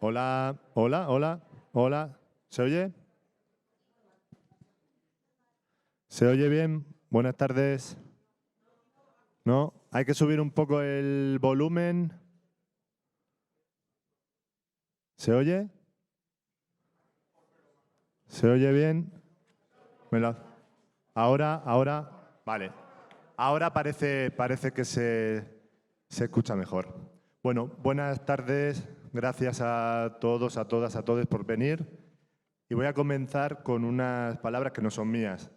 Hola, hola, hola, hola. ¿Se oye? ¿Se oye bien? Buenas tardes. ¿No? Hay que subir un poco el volumen. ¿Se oye? ¿Se oye bien? Me lo- Ahora, vale. Ahora parece que se escucha mejor. Bueno, buenas tardes. Gracias a todos, a todas, a todos por venir. Y voy a comenzar con unas palabras que no son mías.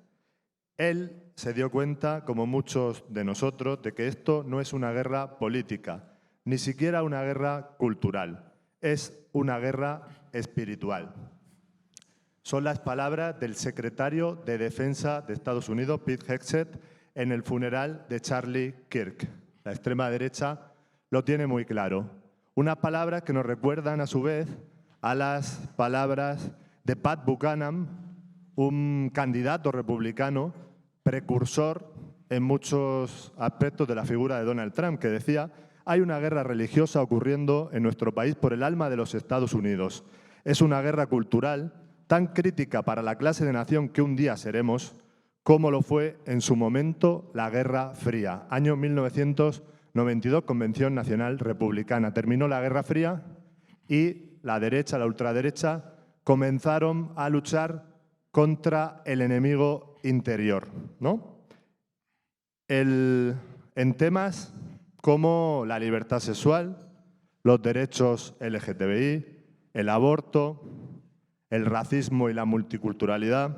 Él se dio cuenta, como muchos de nosotros, de que esto no es una guerra política, ni siquiera una guerra cultural, es una guerra espiritual. Son las palabras del secretario de Defensa de Estados Unidos, Pete Hegseth, en el funeral de Charlie Kirk. La extrema derecha lo tiene muy claro. Unas palabras que nos recuerdan, a su vez, a las palabras de Pat Buchanan, un candidato republicano precursor en muchos aspectos de la figura de Donald Trump, que decía: hay una guerra religiosa ocurriendo en nuestro país por el alma de los Estados Unidos. Es una guerra cultural tan crítica para la clase de nación que un día seremos, como lo fue en su momento la Guerra Fría. Año 1992, Convención Nacional Republicana. Terminó la Guerra Fría y la derecha, la ultraderecha, comenzaron a luchar contra el enemigo interior, ¿no? En temas como la libertad sexual, los derechos LGTBI, el aborto, el racismo y la multiculturalidad,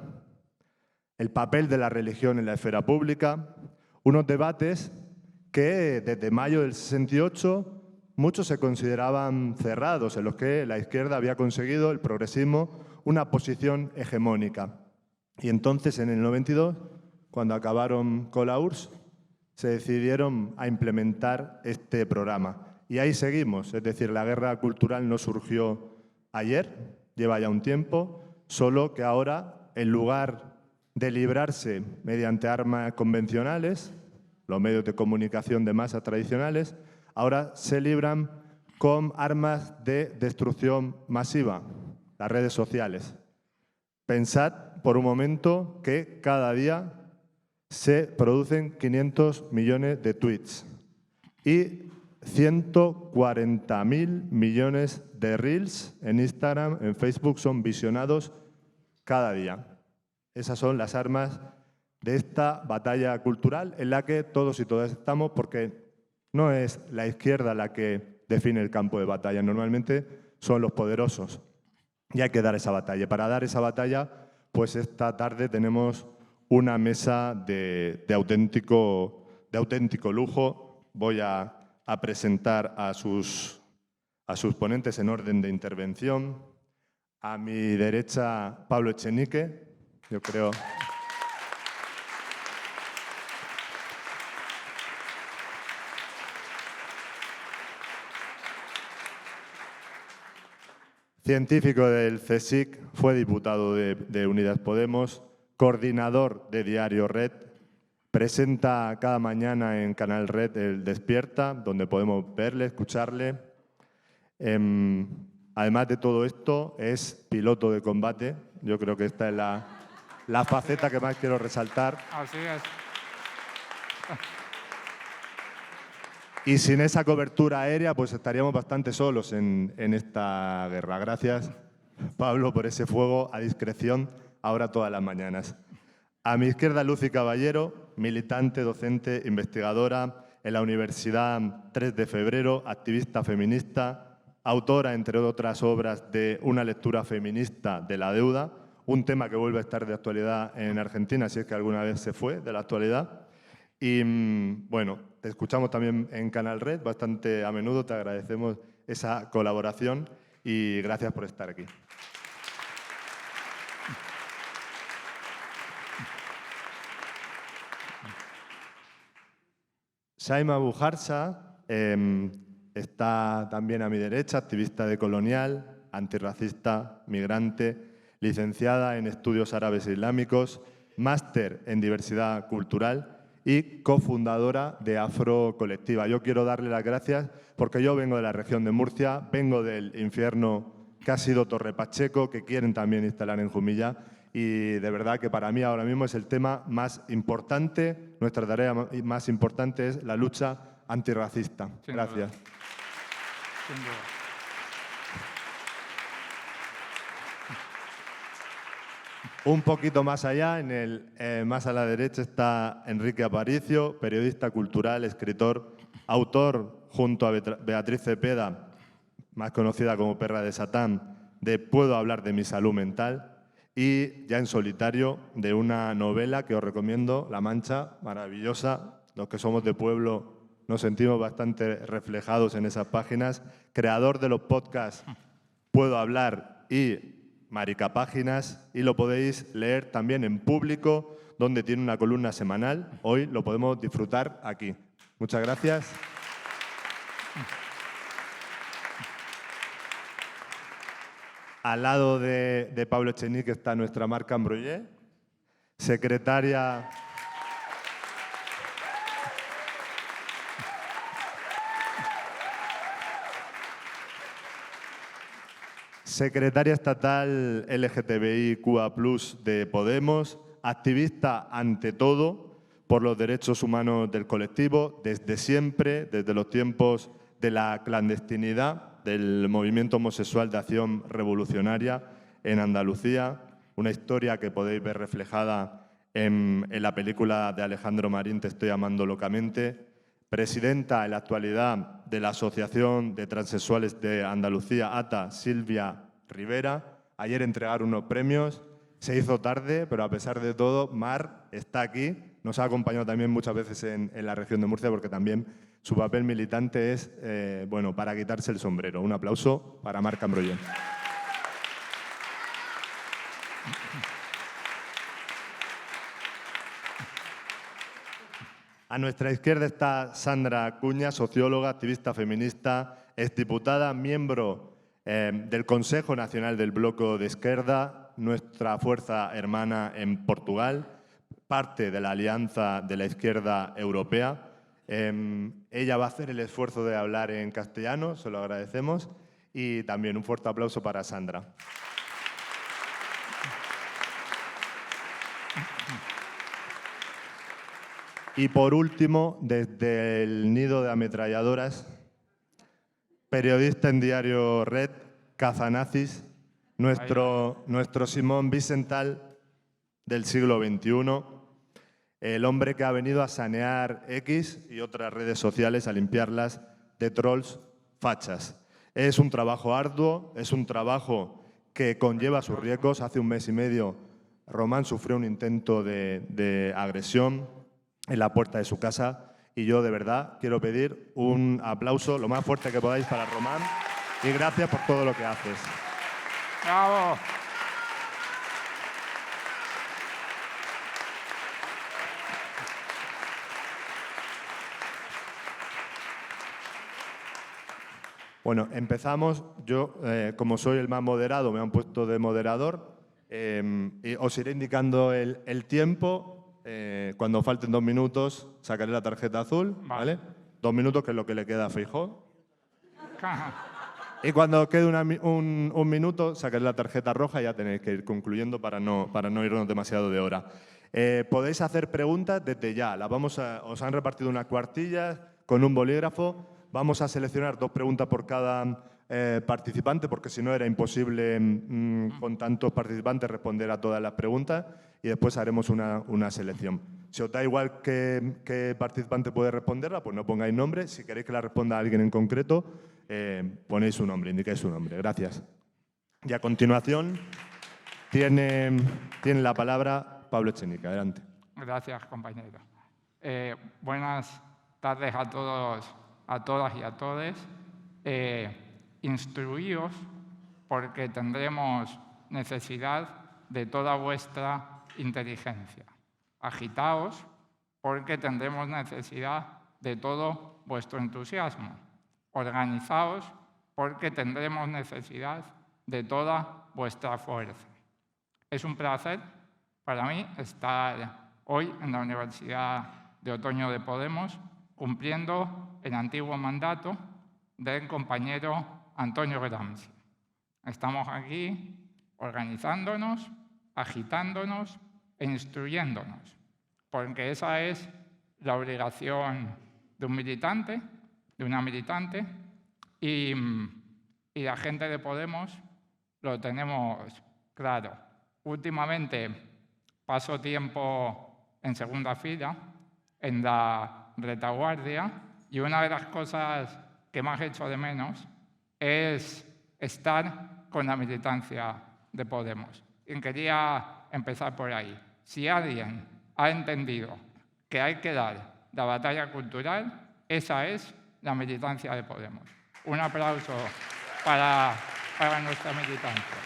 el papel de la religión en la esfera pública, unos debates que desde mayo del 68 muchos se consideraban cerrados, en los que la izquierda había conseguido, el progresismo, una posición hegemónica. Y entonces, en el 92, cuando acabaron con la URSS, se decidieron a implementar este programa. Y ahí seguimos, es decir, la guerra cultural no surgió ayer, lleva ya un tiempo, solo que ahora, en lugar de librarse mediante armas convencionales, los medios de comunicación de masa tradicionales, ahora se libran con armas de destrucción masiva, las redes sociales. Pensad por un momento que cada día se producen 500 millones de tweets y 140.000 millones de reels en Instagram, en Facebook, son visionados cada día. Esas son las armas de esta batalla cultural en la que todos y todas estamos, porque no es la izquierda la que define el campo de batalla, normalmente son los poderosos. Y hay que dar esa batalla. Para dar esa batalla, pues esta tarde tenemos una mesa de auténtico lujo. Voy a presentar a sus ponentes en orden de intervención. A mi derecha, Pablo Echenique, yo creo. Científico del CSIC, fue diputado de Unidas Podemos, coordinador de Diario Red, presenta cada mañana en Canal Red el Despierta, donde podemos verle, escucharle. Además de todo esto, es piloto de combate. Yo creo que esta es la faceta que más quiero resaltar. Así es. Y sin esa cobertura aérea, pues estaríamos bastante solos en esta guerra. Gracias, Pablo, por ese fuego a discreción, ahora todas las mañanas. A mi izquierda, Lucy Caballero, militante, docente, investigadora en la Universidad 3 de Febrero, activista feminista, autora, entre otras obras, de Una lectura feminista de la deuda, un tema que vuelve a estar de actualidad en Argentina, si es que alguna vez se fue de la actualidad. Y bueno, te escuchamos también en Canal Red bastante a menudo, te agradecemos esa colaboración y gracias por estar aquí. Saima Bujarsa está también a mi derecha, activista de Colonial, antirracista, migrante, licenciada en Estudios Árabes e Islámicos, máster en Diversidad Cultural y cofundadora de Afro Colectiva. Yo quiero darle las gracias porque yo vengo de la región de Murcia, vengo del infierno que ha sido Torre Pacheco, que quieren también instalar en Jumilla, y de verdad que para mí ahora mismo es el tema más importante, nuestra tarea más importante es la lucha antirracista. Gracias. Sin duda. Un poquito más allá, más a la derecha, está Enrique Aparicio, periodista cultural, escritor, autor, junto a Beatriz Cepeda, más conocida como Perra de Satán, de Puedo hablar de mi salud mental, y ya en solitario, de una novela que os recomiendo, La Mancha, maravillosa. Los que somos de pueblo nos sentimos bastante reflejados en esas páginas. Creador de los podcasts Puedo hablar y Maricapáginas, y lo podéis leer también en Público, donde tiene una columna semanal. Hoy lo podemos disfrutar aquí. Muchas gracias. Al lado de Pablo Echenique está nuestra Marc Ambroyer, secretaria estatal LGTBIQA+ de Podemos, activista ante todo por los derechos humanos del colectivo, desde siempre, desde los tiempos de la clandestinidad, del movimiento homosexual de acción revolucionaria en Andalucía, una historia que podéis ver reflejada en la película de Alejandro Marín, Te estoy amando locamente. Presidenta en la actualidad de la Asociación de Transexuales de Andalucía, ATA, Silvia Rivera. Ayer entregaron unos premios, se hizo tarde, pero a pesar de todo, Mar está aquí. Nos ha acompañado también muchas veces en la región de Murcia, porque también su papel militante es, bueno, para quitarse el sombrero. Un aplauso para Marc Ambroyer. A nuestra izquierda está Sandra Cuña, socióloga, activista feminista, exdiputada, miembro del Consejo Nacional del Bloco de Esquerda, nuestra fuerza hermana en Portugal, parte de la Alianza de la Izquierda Europea. Ella va a hacer el esfuerzo de hablar en castellano, se lo agradecemos, y también un fuerte aplauso para Sandra. Y por último, desde el nido de ametralladoras, periodista en Diario Red, cazanazis, nuestro Simón Wiesenthal del siglo XXI, el hombre que ha venido a sanear X y otras redes sociales, a limpiarlas de trolls fachas. Es un trabajo arduo, es un trabajo que conlleva sus riesgos. Hace un mes y medio Román sufrió un intento de agresión en la puerta de su casa, y yo de verdad quiero pedir un aplauso lo más fuerte que podáis para Román, y gracias por todo lo que haces. ¡Bravo! Bueno, empezamos. Yo, como soy el más moderado, me han puesto de moderador, y os iré indicando el tiempo. Cuando falten 2 minutos, sacaré la tarjeta azul, ¿vale? 2 minutos, que es lo que le queda a Feijóo. Y cuando quede un minuto, sacaré la tarjeta roja y ya tenéis que ir concluyendo para no irnos demasiado de hora. Podéis hacer preguntas desde ya. Os han repartido unas cuartillas con un bolígrafo. Vamos a seleccionar 2 preguntas por cada participante, porque si no era imposible con tantos participantes responder a todas las preguntas, y después haremos una selección. Si os da igual qué participante puede responderla, pues no pongáis nombre. Si queréis que la responda alguien en concreto, ponéis su nombre, indicáis su nombre. Gracias. Y a continuación tiene la palabra Pablo Echenique. Adelante. Gracias, compañero. Buenas tardes a todos, a todas y a todes. Instruíos, porque tendremos necesidad de toda vuestra inteligencia. Agitaos, porque tendremos necesidad de todo vuestro entusiasmo. Organizaos, porque tendremos necesidad de toda vuestra fuerza. Es un placer para mí estar hoy en la Universidad de otoño de Podemos, cumpliendo el antiguo mandato del compañero Antonio Gramsci. Estamos aquí organizándonos, agitándonos e instruyéndonos, porque esa es la obligación de un militante, de una militante, y la gente de Podemos lo tenemos claro. Últimamente paso tiempo en segunda fila, en la retaguardia, y una de las cosas que más echo de menos es estar con la militancia de Podemos. Y quería empezar por ahí. Si alguien ha entendido que hay que dar la batalla cultural, esa es la militancia de Podemos. Un aplauso para nuestra militancia.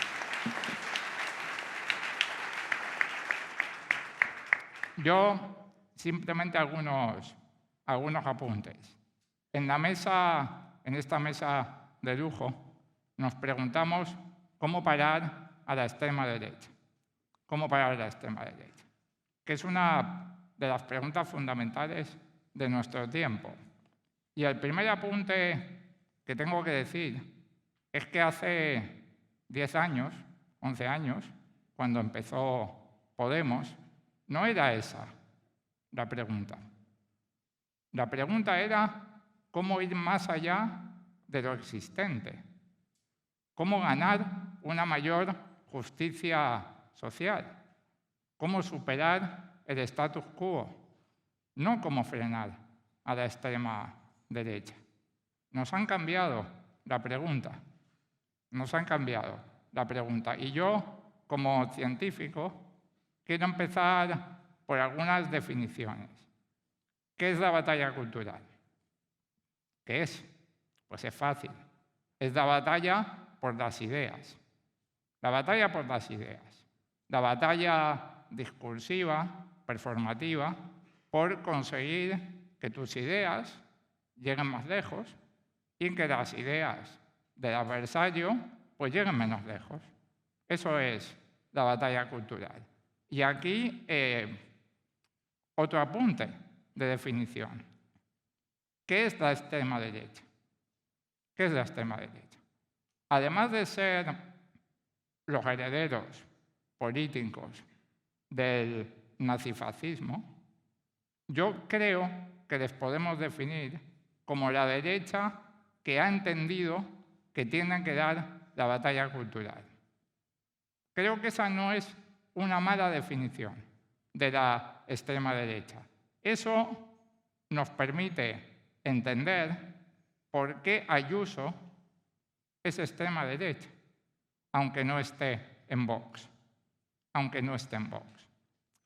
Yo, simplemente algunos apuntes. En esta mesa de lujo, nos preguntamos cómo parar a la extrema derecha. ¿Cómo parar a la extrema derecha? Que es una de las preguntas fundamentales de nuestro tiempo. Y el primer apunte que tengo que decir es que hace 10 años, 11 años, cuando empezó Podemos, no era esa la pregunta. La pregunta era cómo ir más allá de lo existente, cómo ganar una mayor justicia social, cómo superar el status quo, no cómo frenar a la extrema derecha. Nos han cambiado la pregunta, y yo, como científico, quiero empezar por algunas definiciones. ¿Qué es la batalla cultural? ¿Qué es? Pues es fácil. Es la batalla por las ideas. La batalla por las ideas. La batalla discursiva, performativa, por conseguir que tus ideas lleguen más lejos y que las ideas del adversario pues lleguen menos lejos. Eso es la batalla cultural. Y aquí otro apunte de definición. ¿Qué es la extrema derecha? ¿Qué es la extrema derecha? Además de ser los herederos políticos del nazifascismo, yo creo que les podemos definir como la derecha que ha entendido que tienen que dar la batalla cultural. Creo que esa no es una mala definición de la extrema derecha. Eso nos permite entender por qué Ayuso es extrema derecha, aunque no esté en Vox.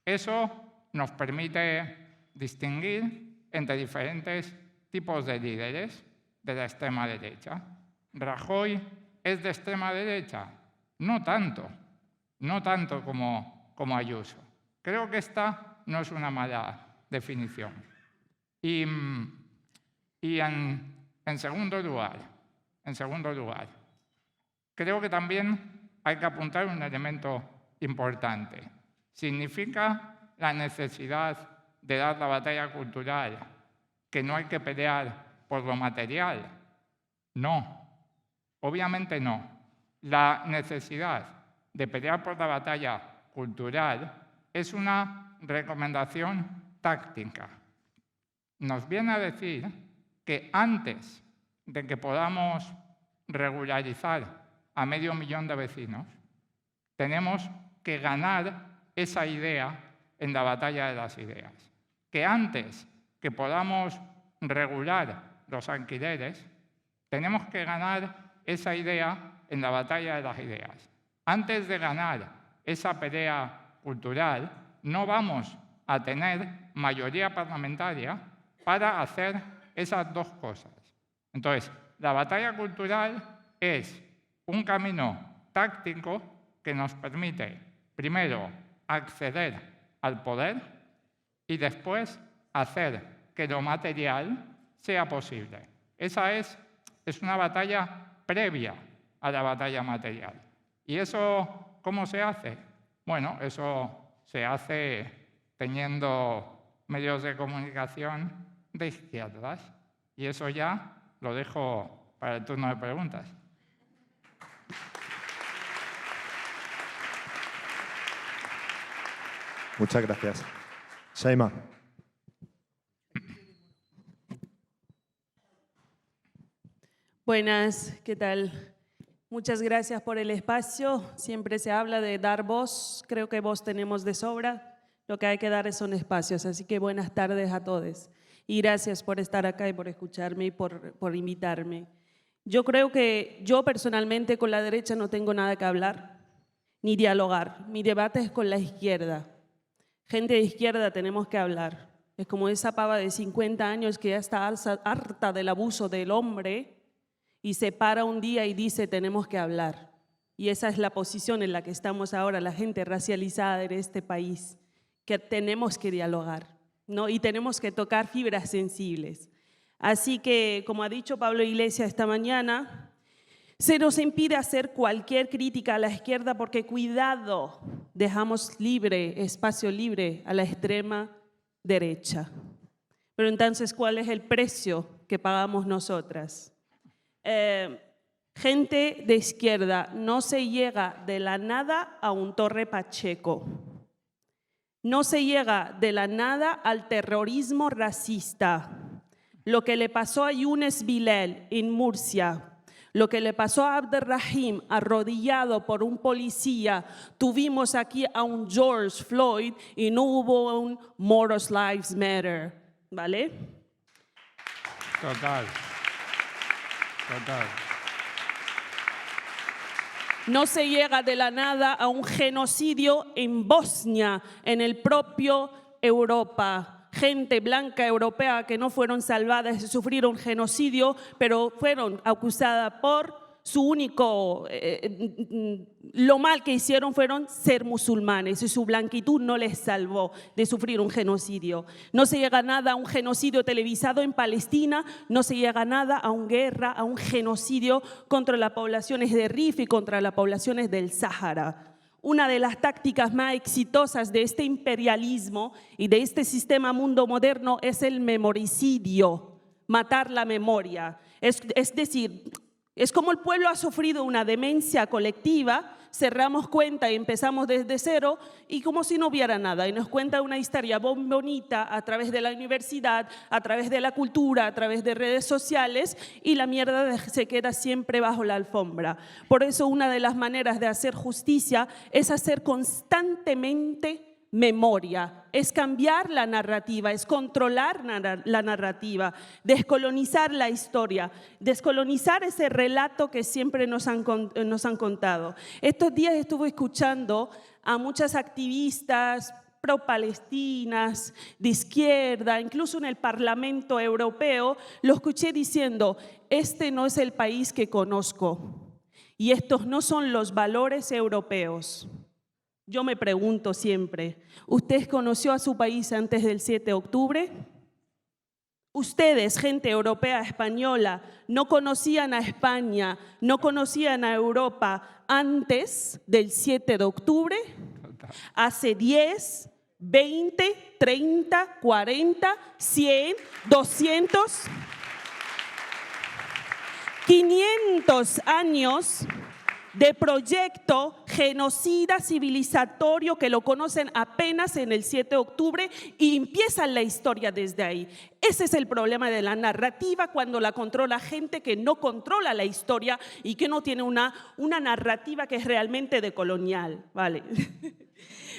Eso nos permite distinguir entre diferentes tipos de líderes de la extrema derecha. ¿Rajoy es de extrema derecha? No tanto como Ayuso. Creo que esta no es una mala definición. Y en segundo lugar, creo que también hay que apuntar un elemento importante. ¿Significa la necesidad de dar la batalla cultural que no hay que pelear por lo material? No, obviamente no. La necesidad de pelear por la batalla cultural es una recomendación táctica. Nos viene a decir que antes de que podamos regularizar a 500.000 de vecinos, tenemos que ganar esa idea en la batalla de las ideas. Que antes que podamos regular los alquileres, tenemos que ganar esa idea en la batalla de las ideas. Antes de ganar esa pelea cultural, no vamos a tener mayoría parlamentaria para hacer esas dos cosas. Entonces, la batalla cultural es un camino táctico que nos permite, primero, acceder al poder y después hacer que lo material sea posible. Esa es una batalla previa a la batalla material. ¿Y eso cómo se hace? Bueno, eso se hace teniendo medios de comunicación de izquierdas. Y eso ya lo dejo para el turno de preguntas. Muchas gracias. Shaima. Buenas, ¿qué tal? Muchas gracias por el espacio. Siempre se habla de dar voz. Creo que voz tenemos de sobra. Lo que hay que dar son espacios. Así que buenas tardes a todos. Y gracias por estar acá y por escucharme y por invitarme. Yo creo que yo personalmente con la derecha no tengo nada que hablar ni dialogar. Mi debate es con la izquierda. Gente de izquierda tenemos que hablar. Es como esa pava de 50 años que ya está harta del abuso del hombre y se para un día y dice tenemos que hablar. Y esa es la posición en la que estamos ahora, la gente racializada de este país, que tenemos que dialogar, ¿no? Y tenemos que tocar fibras sensibles. Así que, como ha dicho Pablo Iglesias esta mañana, se nos impide hacer cualquier crítica a la izquierda porque, cuidado, dejamos espacio libre a la extrema derecha. Pero entonces, ¿cuál es el precio que pagamos nosotras? Gente de izquierda, no se llega de la nada a un Torre Pacheco. No se llega de la nada al terrorismo racista. Lo que le pasó a Younes Bilal en Murcia, lo que le pasó a Abderrahim arrodillado por un policía, tuvimos aquí a un George Floyd y no hubo un Moros Lives Matter, ¿vale? Total. Total. No se llega de la nada a un genocidio en Bosnia, en el propio Europa. Gente blanca europea que no fueron salvadas de sufrir un genocidio, pero fueron acusadas por su único, lo mal que hicieron fueron ser musulmanes y su blanquitud no les salvó de sufrir un genocidio. No se llega nada a un genocidio televisado en Palestina, no se llega nada a una guerra, a un genocidio contra las poblaciones de Rif y contra las poblaciones del Sáhara. Una de las tácticas más exitosas de este imperialismo y de este sistema mundo moderno es el memoricidio, matar la memoria. Es decir, es como el pueblo ha sufrido una demencia colectiva, cerramos cuenta y empezamos desde cero y como si no hubiera nada. Y nos cuenta una historia bonita a través de la universidad, a través de la cultura, a través de redes sociales y la mierda se queda siempre bajo la alfombra. Por eso una de las maneras de hacer justicia es hacer constantemente memoria, es cambiar la narrativa, es controlar la narrativa, descolonizar la historia, descolonizar ese relato que siempre nos han contado. Estos días estuve escuchando a muchas activistas pro-palestinas, de izquierda, incluso en el Parlamento Europeo, lo escuché diciendo, este no es el país que conozco y estos no son los valores europeos. Yo me pregunto siempre, ¿usted conoció a su país antes del 7 de octubre? Ustedes, gente europea, española, no conocían a España, no conocían a Europa antes del 7 de octubre. Hace 10, 20, 30, 40, 100, 200, 500 años de proyecto genocida civilizatorio que lo conocen apenas en el 7 de octubre y empiezan la historia desde ahí. Ese es el problema de la narrativa cuando la controla gente que no controla la historia y que no tiene una narrativa que es realmente decolonial, ¿vale?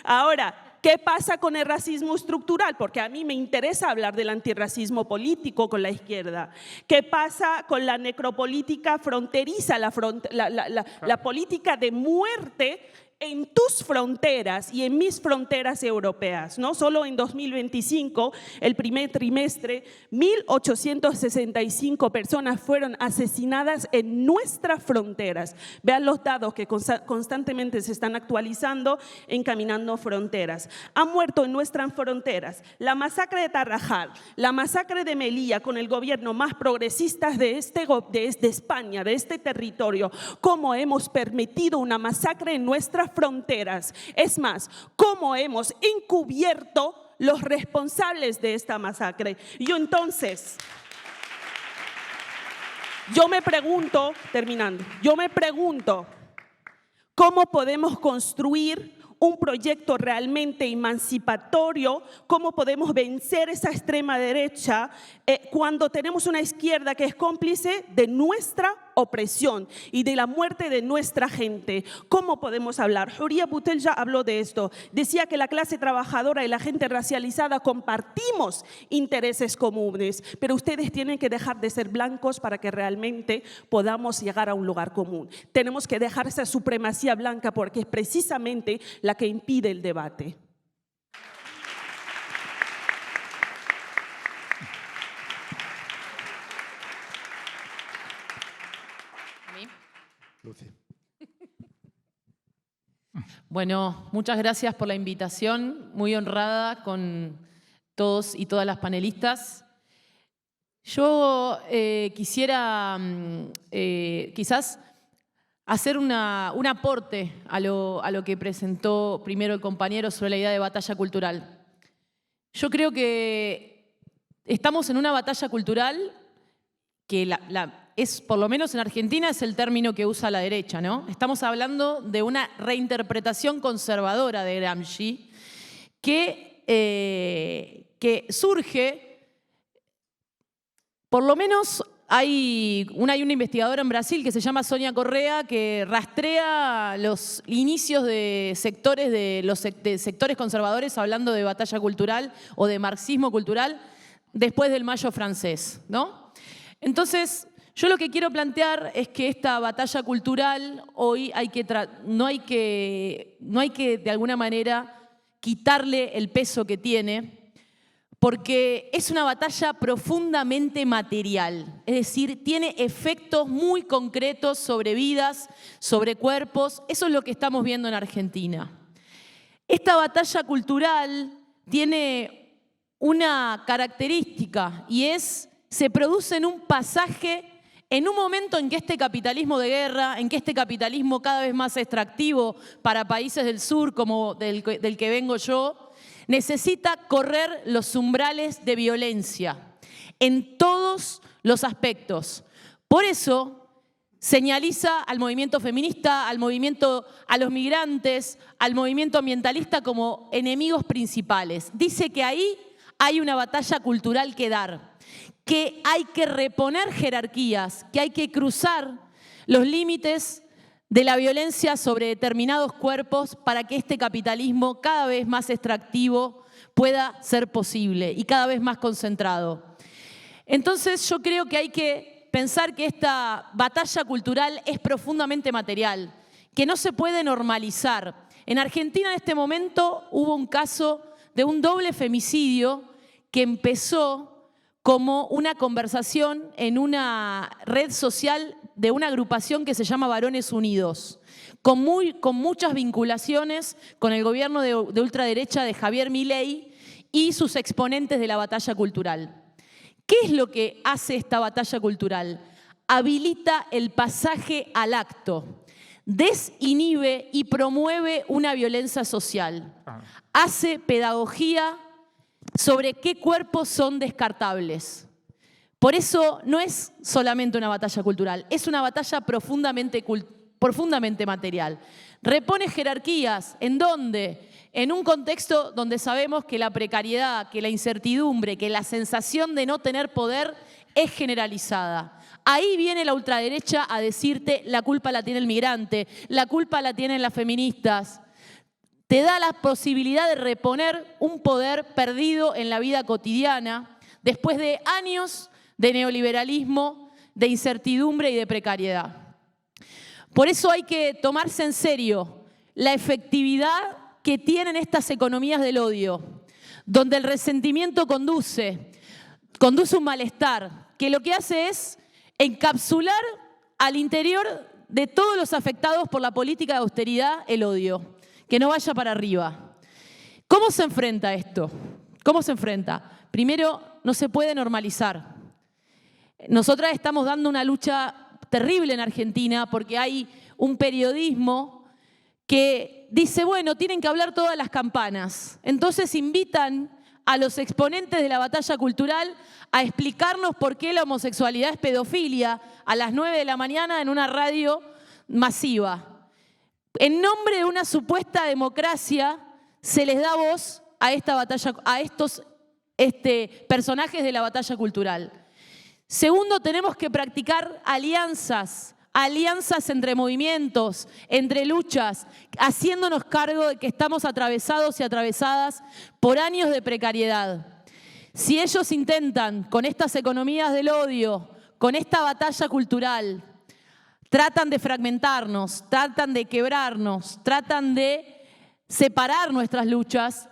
Ahora, ¿qué pasa con el racismo estructural? Porque a mí me interesa hablar del antirracismo político con la izquierda. ¿Qué pasa con la necropolítica fronteriza, la política de muerte en tus fronteras y en mis fronteras europeas? No solo en 2025, el primer trimestre, 1.865 personas fueron asesinadas en nuestras fronteras. Vean los datos que constantemente se están actualizando en Caminando Fronteras. Han muerto en nuestras fronteras la masacre de Tarrajal, la masacre de Melilla con el gobierno más progresista de España, de este territorio. ¿Cómo hemos permitido una masacre en nuestras fronteras? Es más, cómo hemos encubierto los responsables de esta masacre. Y entonces, yo me pregunto, terminando, ¿cómo podemos construir un proyecto realmente emancipatorio? ¿Cómo podemos vencer esa extrema derecha cuando tenemos una izquierda que es cómplice de nuestra opresión y de la muerte de nuestra gente? ¿Cómo podemos hablar? Huriya Buthelja habló de esto. Decía que la clase trabajadora y la gente racializada compartimos intereses comunes, pero ustedes tienen que dejar de ser blancos para que realmente podamos llegar a un lugar común. Tenemos que dejar esa supremacía blanca porque es precisamente la que impide el debate. Lucy. Bueno, muchas gracias por la invitación, muy honrada con todos y todas las panelistas. Yo quisiera quizás hacer un aporte a lo que presentó primero el compañero sobre la idea de batalla cultural. Yo creo que estamos en una batalla cultural que por lo menos en Argentina es el término que usa la derecha, ¿no? Estamos hablando de una reinterpretación conservadora de Gramsci que surge, por lo menos hay una investigadora en Brasil que se llama Sonia Correa que rastrea los inicios de sectores conservadores hablando de batalla cultural o de marxismo cultural después del Mayo francés, ¿no? Entonces, yo lo que quiero plantear es que esta batalla cultural hoy no hay que de alguna manera quitarle el peso que tiene, porque es una batalla profundamente material, es decir, tiene efectos muy concretos sobre vidas, sobre cuerpos. Eso es lo que estamos viendo en Argentina. Esta batalla cultural tiene una característica y se produce en un pasaje, en un momento en que este capitalismo de guerra, en que este capitalismo cada vez más extractivo para países del sur como del que vengo yo, necesita correr los umbrales de violencia en todos los aspectos. Por eso señaliza al movimiento feminista, a los migrantes, al movimiento ambientalista como enemigos principales. Dice que ahí hay una batalla cultural que dar, que hay que reponer jerarquías, que hay que cruzar los límites de la violencia sobre determinados cuerpos para que este capitalismo cada vez más extractivo pueda ser posible y cada vez más concentrado. Entonces yo creo que hay que pensar que esta batalla cultural es profundamente material, que no se puede normalizar. En Argentina en este momento hubo un caso de un doble femicidio que empezó como una conversación en una red social de una agrupación que se llama Varones Unidos, con muchas vinculaciones con el gobierno de ultraderecha de Javier Milei y sus exponentes de la batalla cultural. ¿Qué es lo que hace esta batalla cultural? Habilita el pasaje al acto, desinhibe y promueve una violencia social, hace pedagogía sobre qué cuerpos son descartables. Por eso no es solamente una batalla cultural, es una batalla profundamente material. Repone jerarquías, ¿en dónde? En un contexto donde sabemos que la precariedad, que la incertidumbre, que la sensación de no tener poder es generalizada. Ahí viene la ultraderecha a decirte la culpa la tiene el migrante, la culpa la tienen las feministas. Te da la posibilidad de reponer un poder perdido en la vida cotidiana después de años de neoliberalismo, de incertidumbre y de precariedad. Por eso hay que tomarse en serio la efectividad que tienen estas economías del odio, donde el resentimiento conduce un malestar, que lo que hace es encapsular al interior de todos los afectados por la política de austeridad el odio, que no vaya para arriba. ¿Cómo se enfrenta esto? ¿Cómo se enfrenta? Primero, no se puede normalizar. Nosotras estamos dando una lucha terrible en Argentina porque hay un periodismo que dice, bueno, tienen que hablar todas las campanas. Entonces invitan a los exponentes de la batalla cultural a explicarnos por qué la homosexualidad es pedofilia a las 9 de la mañana en una radio masiva. En nombre de una supuesta democracia se les da voz a esta batalla, a estos personajes de la batalla cultural. Segundo, tenemos que practicar alianzas entre movimientos, entre luchas, haciéndonos cargo de que estamos atravesados y atravesadas por años de precariedad. Si ellos intentan, con estas economías del odio, con esta batalla cultural, tratan de fragmentarnos, tratan de quebrarnos, tratan de separar nuestras luchas,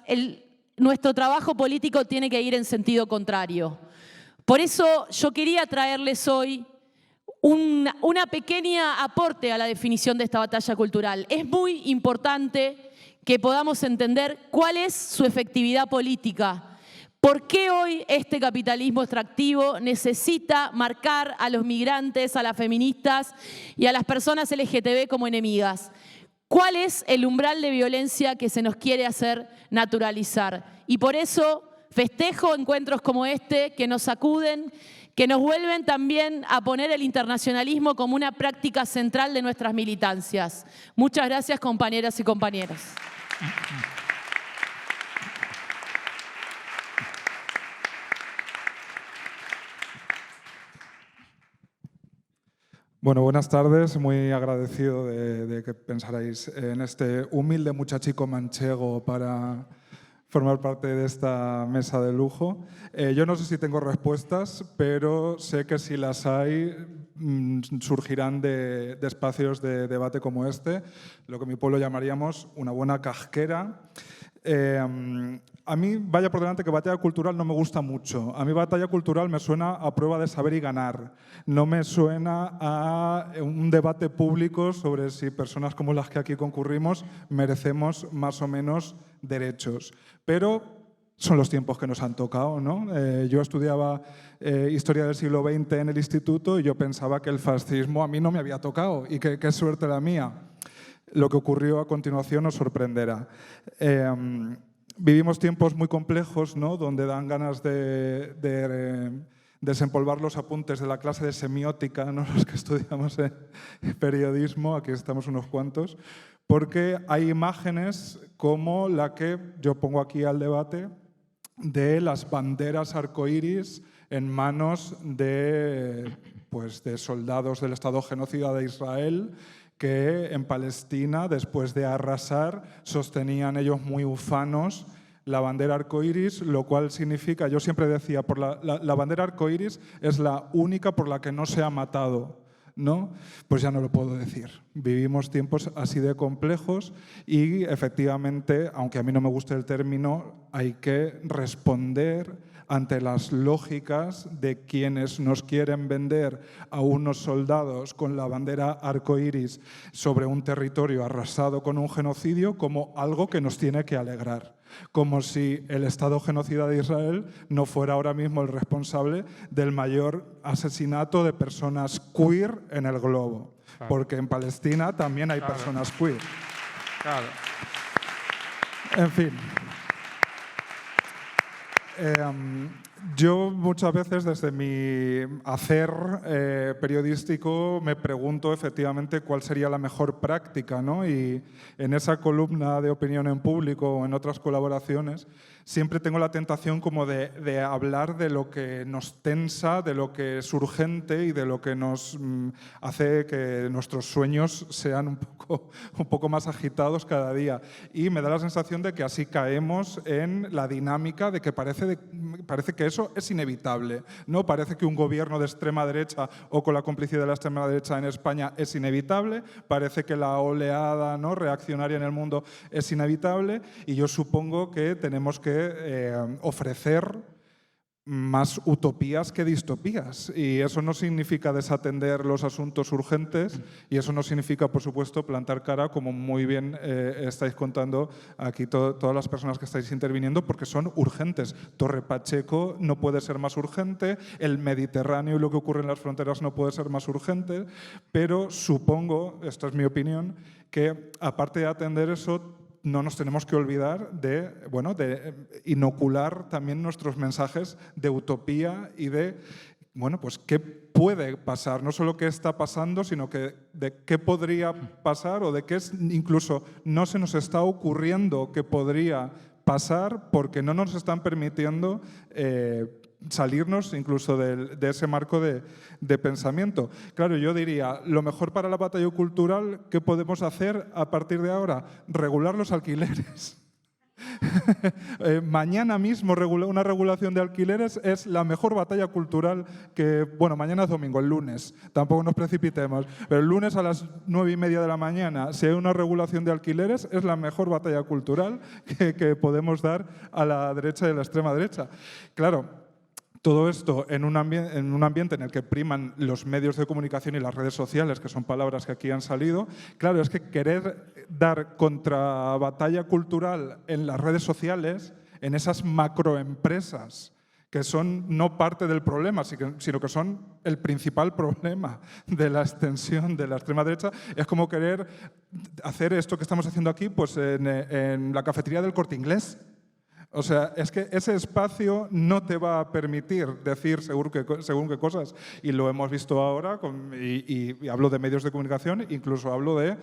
nuestro trabajo político tiene que ir en sentido contrario. Por eso yo quería traerles hoy una pequeña aporte a la definición de esta batalla cultural. Es muy importante que podamos entender cuál es su efectividad política. ¿Por qué hoy este capitalismo extractivo necesita marcar a los migrantes, a las feministas y a las personas LGTB como enemigas? ¿Cuál es el umbral de violencia que se nos quiere hacer naturalizar? Y por eso festejo encuentros como este que nos sacuden, que nos vuelven también a poner el internacionalismo como una práctica central de nuestras militancias. Muchas gracias, compañeras y compañeros. Bueno, buenas tardes. Muy agradecido de que pensarais en este humilde muchachico manchego para formar parte de esta mesa de lujo. Yo no sé si tengo respuestas, pero sé que si las hay, surgirán de espacios de debate como este, lo que en mi pueblo llamaríamos una buena casquera. A mí, vaya por delante que batalla cultural no me gusta mucho. A mí batalla cultural me suena a prueba de saber y ganar. No me suena a un debate público sobre si personas como las que aquí concurrimos merecemos más o menos derechos. Pero son los tiempos que nos han tocado, ¿no? Yo estudiaba Historia del siglo XX en el instituto y yo pensaba que el fascismo a mí no me había tocado y que qué suerte la mía. Lo que ocurrió a continuación os sorprenderá. Vivimos tiempos muy complejos, ¿no? Donde dan ganas de desempolvar los apuntes de la clase de semiótica, ¿no? Los que estudiamos periodismo, aquí estamos unos cuantos, porque hay imágenes como la que yo pongo aquí al debate de las banderas arcoíris en manos de soldados del Estado genocida de Israel, que en Palestina, después de arrasar, sostenían ellos muy ufanos la bandera arcoíris, lo cual significa, yo siempre decía, la bandera arcoíris es la única por la que no se ha matado, ¿no? Pues ya no lo puedo decir. Vivimos tiempos así de complejos y efectivamente, aunque a mí no me guste el término, hay que responder ante las lógicas de quienes nos quieren vender a unos soldados con la bandera arcoíris sobre un territorio arrasado con un genocidio como algo que nos tiene que alegrar. Como si el Estado genocida de Israel no fuera ahora mismo el responsable del mayor asesinato de personas queer en el globo. Claro. Porque en Palestina también hay personas queer. Claro. En fin. Yo muchas veces desde mi hacer periodístico me pregunto efectivamente cuál sería la mejor práctica, ¿no? Y en esa columna de opinión en público o en otras colaboraciones siempre tengo la tentación como de hablar de lo que nos tensa, de lo que es urgente y de lo que nos hace que nuestros sueños sean un poco más agitados cada día. Y me da la sensación de que así caemos en la dinámica de que parece que eso es inevitable, ¿no? Parece que un gobierno de extrema derecha o con la complicidad de la extrema derecha en España es inevitable, parece que la oleada, ¿no?, reaccionaria en el mundo es inevitable y yo supongo que tenemos que ofrecer más utopías que distopías. Y eso no significa desatender los asuntos urgentes y eso no significa, por supuesto, plantar cara, como muy bien estáis contando aquí todas las personas que estáis interviniendo, porque son urgentes. Torre Pacheco no puede ser más urgente, el Mediterráneo y lo que ocurre en las fronteras no puede ser más urgente, pero supongo, esta es mi opinión, que aparte de atender eso, no nos tenemos que olvidar de inocular también nuestros mensajes de utopía y de, pues qué puede pasar, no solo qué está pasando, sino que de qué podría pasar o de qué incluso no se nos está ocurriendo que podría pasar porque no nos están permitiendo salirnos incluso de ese marco de pensamiento. Claro, yo diría, lo mejor para la batalla cultural, ¿qué podemos hacer a partir de ahora? Regular los alquileres. Mañana mismo una regulación de alquileres es la mejor batalla cultural que, mañana es domingo, el lunes, tampoco nos precipitemos, pero el lunes a las 9:30 de la mañana, si hay una regulación de alquileres, es la mejor batalla cultural que podemos dar a la derecha y a la extrema derecha. Claro, todo esto en un ambiente en el que priman los medios de comunicación y las redes sociales, que son palabras que aquí han salido. Claro, es que querer dar contrabatalla cultural en las redes sociales, en esas macroempresas, que son no parte del problema, sino que son el principal problema de la extensión de la extrema derecha, es como querer hacer esto que estamos haciendo aquí pues en la cafetería del Corte Inglés. O sea, es que ese espacio no te va a permitir decir según qué cosas. Y lo hemos visto ahora, y hablo de medios de comunicación, incluso hablo de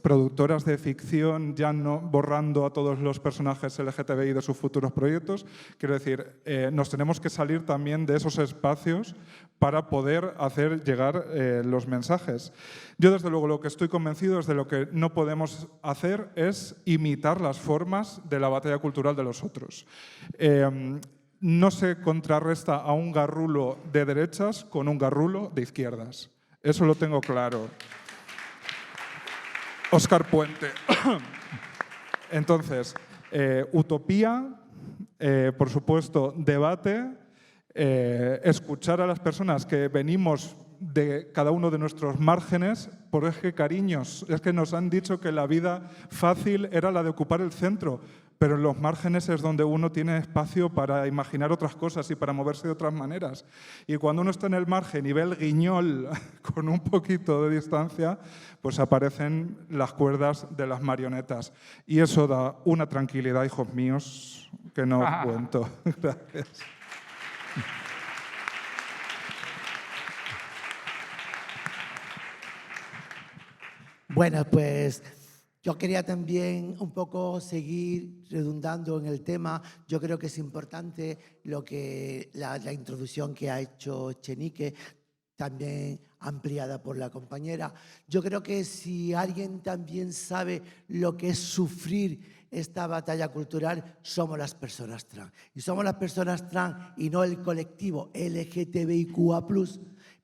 productoras de ficción ya no borrando a todos los personajes LGTBI de sus futuros proyectos. Quiero decir, nos tenemos que salir también de esos espacios para poder hacer llegar los mensajes. Yo, desde luego, lo que estoy convencido es de lo que no podemos hacer es imitar las formas de la batalla cultural de los otros. No se contrarresta a un garrulo de derechas con un garrulo de izquierdas. Eso lo tengo claro. Óscar Puente. Entonces, utopía, por supuesto, debate, escuchar a las personas que venimos de cada uno de nuestros márgenes, porque es que, cariños, es que nos han dicho que la vida fácil era la de ocupar el centro, pero en los márgenes es donde uno tiene espacio para imaginar otras cosas y para moverse de otras maneras. Y cuando uno está en el margen y ve el guiñol con un poquito de distancia, pues aparecen las cuerdas de las marionetas. Y eso da una tranquilidad, hijos míos, que no cuento. Gracias. Bueno, pues yo quería también un poco seguir redundando en el tema. Yo creo que es importante la introducción que ha hecho Chenique, también ampliada por la compañera. Yo creo que si alguien también sabe lo que es sufrir esta batalla cultural, somos las personas trans. Y somos las personas trans y no el colectivo LGTBIQA+,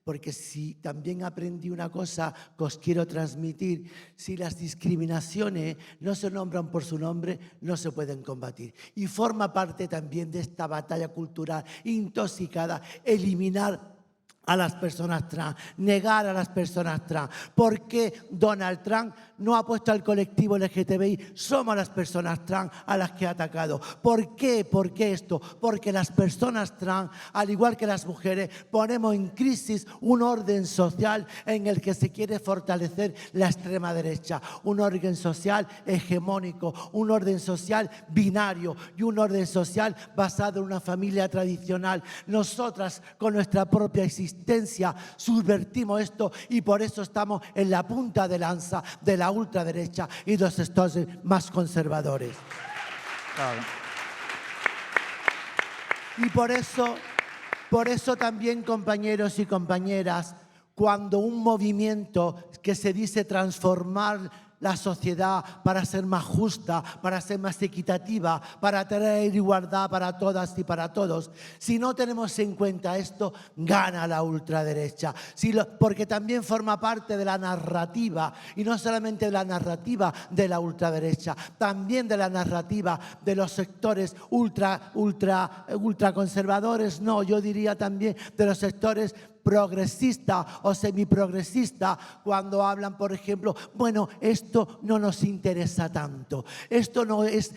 porque si también aprendí una cosa que os quiero transmitir, si las discriminaciones no se nombran por su nombre, no se pueden combatir. Y forma parte también de esta batalla cultural intoxicada, eliminar a las personas trans, negar a las personas trans. ¿Por qué Donald Trump no ha puesto al colectivo LGTBI? Somos las personas trans a las que ha atacado. ¿Por qué? ¿Por qué esto? Porque las personas trans, al igual que las mujeres, ponemos en crisis un orden social en el que se quiere fortalecer la extrema derecha. Un orden social hegemónico, un orden social binario y un orden social basado en una familia tradicional. Nosotras, con nuestra propia existencia, subvertimos esto y por eso estamos en la punta de lanza de la ultraderecha y de los sectores más conservadores. Claro. Y por eso también, compañeros y compañeras, cuando un movimiento que se dice transformar la sociedad para ser más justa, para ser más equitativa, para tener igualdad para todas y para todos, si no tenemos en cuenta esto, gana la ultraderecha. Porque también forma parte de la narrativa, y no solamente de la narrativa de la ultraderecha, también de la narrativa de los sectores ultraconservadores, no, yo diría también de los sectores progresista o semiprogresista, cuando hablan, por ejemplo, bueno, esto esto no nos interesa tanto, esto no es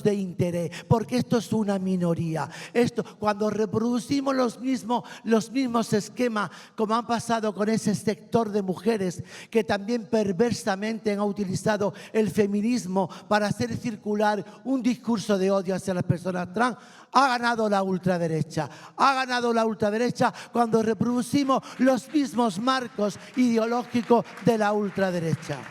de interés, porque esto es una minoría. Cuando reproducimos los mismos esquemas, como han pasado con ese sector de mujeres que también perversamente han utilizado el feminismo para hacer circular un discurso de odio hacia las personas trans, ha ganado la ultraderecha. Ha ganado la ultraderecha cuando reproducimos los mismos marcos ideológicos de la ultraderecha.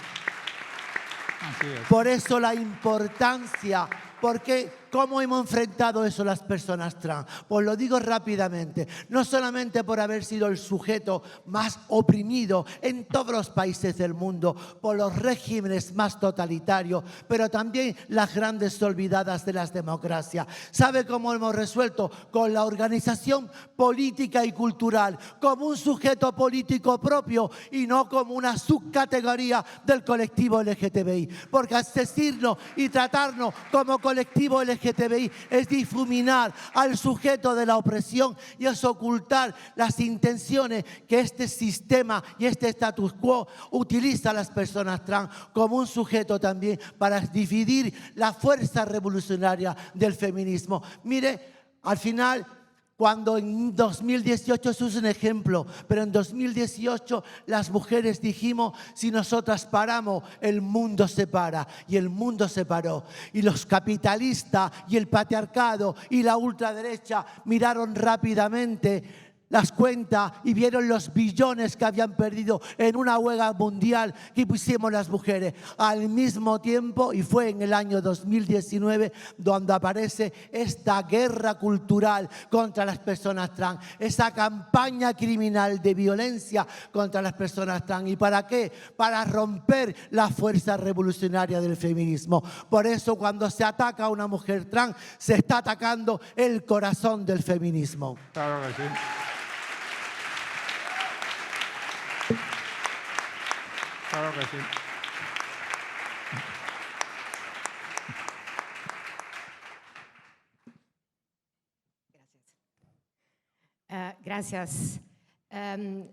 Así es. Por eso la importancia, porque ¿cómo hemos enfrentado eso las personas trans? Pues lo digo rápidamente, no solamente por haber sido el sujeto más oprimido en todos los países del mundo, por los regímenes más totalitarios, pero también las grandes olvidadas de las democracias. ¿Sabe cómo hemos resuelto? Con la organización política y cultural, como un sujeto político propio y no como una subcategoría del colectivo LGTBI. Porque asistirnos y tratarnos como colectivo LGTBI es difuminar al sujeto de la opresión y es ocultar las intenciones que este sistema y este status quo utiliza a las personas trans como un sujeto también para dividir la fuerza revolucionaria del feminismo. Mire, al final, cuando en 2018, eso es un ejemplo, pero en 2018 las mujeres dijimos, si nosotras paramos, el mundo se para. Y el mundo se paró. Y los capitalistas y el patriarcado y la ultraderecha miraron rápidamente las cuentas y vieron los billones que habían perdido en una huelga mundial que pusimos las mujeres. Al mismo tiempo, y fue en el año 2019 donde aparece esta guerra cultural contra las personas trans, esa campaña criminal de violencia contra las personas trans. ¿Y para qué? Para romper la fuerza revolucionaria del feminismo. Por eso cuando se ataca a una mujer trans, se está atacando el corazón del feminismo. Claro que sí. Claro que sí. Gracias.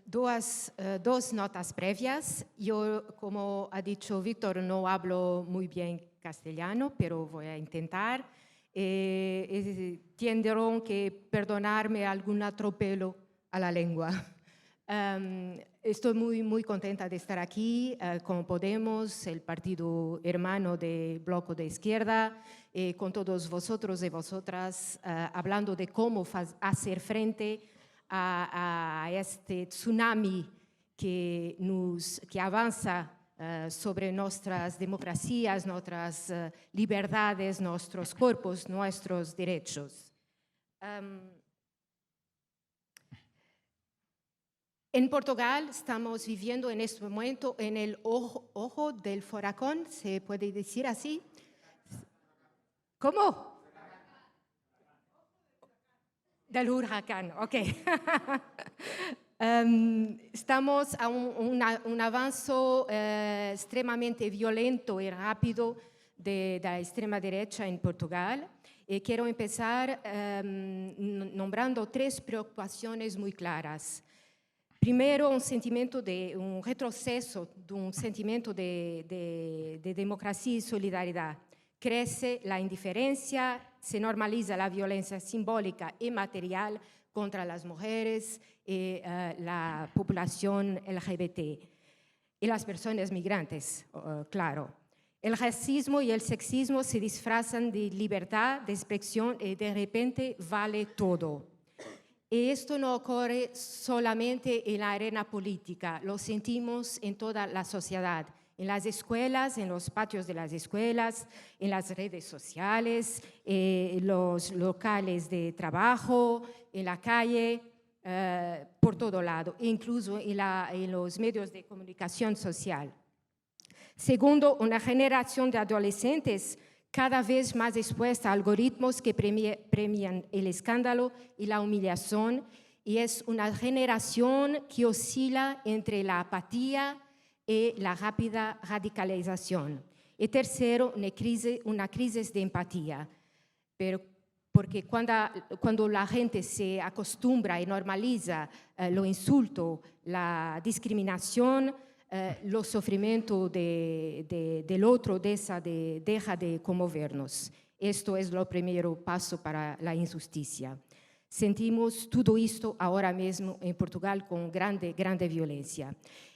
Dos notas previas. Yo, como ha dicho Víctor, no hablo muy bien castellano, pero voy a intentar. Tendrán que perdonarme algún atropello a la lengua. Estoy muy contenta de estar aquí con Podemos, el partido hermano del Bloque de Izquierda, con todos vosotros y vosotras, hablando de cómo hacer frente a este tsunami que avanza sobre nuestras democracias, nuestras libertades, nuestros cuerpos, nuestros derechos. En Portugal estamos viviendo en este momento en el ojo del huracán, ¿se puede decir así? ¿Cómo? Del huracán, ok. Estamos a un avance extremadamente violento y rápido de la extrema derecha en Portugal. Quiero empezar nombrando 3 preocupaciones muy claras. Primero, un retroceso de un sentimiento de democracia y solidaridad. Crece la indiferencia, se normaliza la violencia simbólica y material contra las mujeres y la población LGBT y las personas migrantes, claro. El racismo y el sexismo se disfrazan de libertad de expresión y de repente vale todo. Y esto no ocurre solamente en la arena política, lo sentimos en toda la sociedad, en las escuelas, en los patios de las escuelas, en las redes sociales, en los locales de trabajo, en la calle, por todo lado, incluso en los medios de comunicación social. Segundo, una generación de adolescentes cada vez más expuesta a algoritmos que premian el escándalo y la humillación, y es una generación que oscila entre la apatía y la rápida radicalización. Y tercero, una crisis de empatía, porque cuando la gente se acostumbra y normaliza lo insulto, la discriminación, los sufrimientos del otro deja de conmovernos. Esto es el primer paso para la injusticia. Sentimos todo esto ahora mismo en Portugal con grande violencia.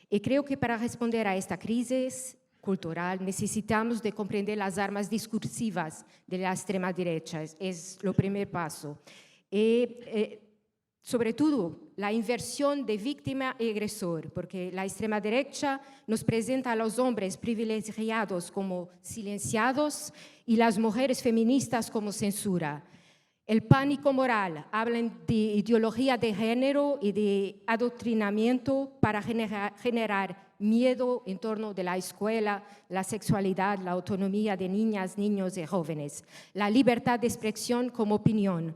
Y creo que para responder a esta crisis cultural necesitamos de comprender las armas discursivas de la extrema derecha. Es el primer paso. Y, sobre todo, la inversión de víctima y agresor, porque la extrema derecha nos presenta a los hombres privilegiados como silenciados y las mujeres feministas como censura. El pánico moral, hablan de ideología de género y de adoctrinamiento para generar miedo en torno de la escuela, la sexualidad, la autonomía de niñas, niños y jóvenes. La libertad de expresión como opinión.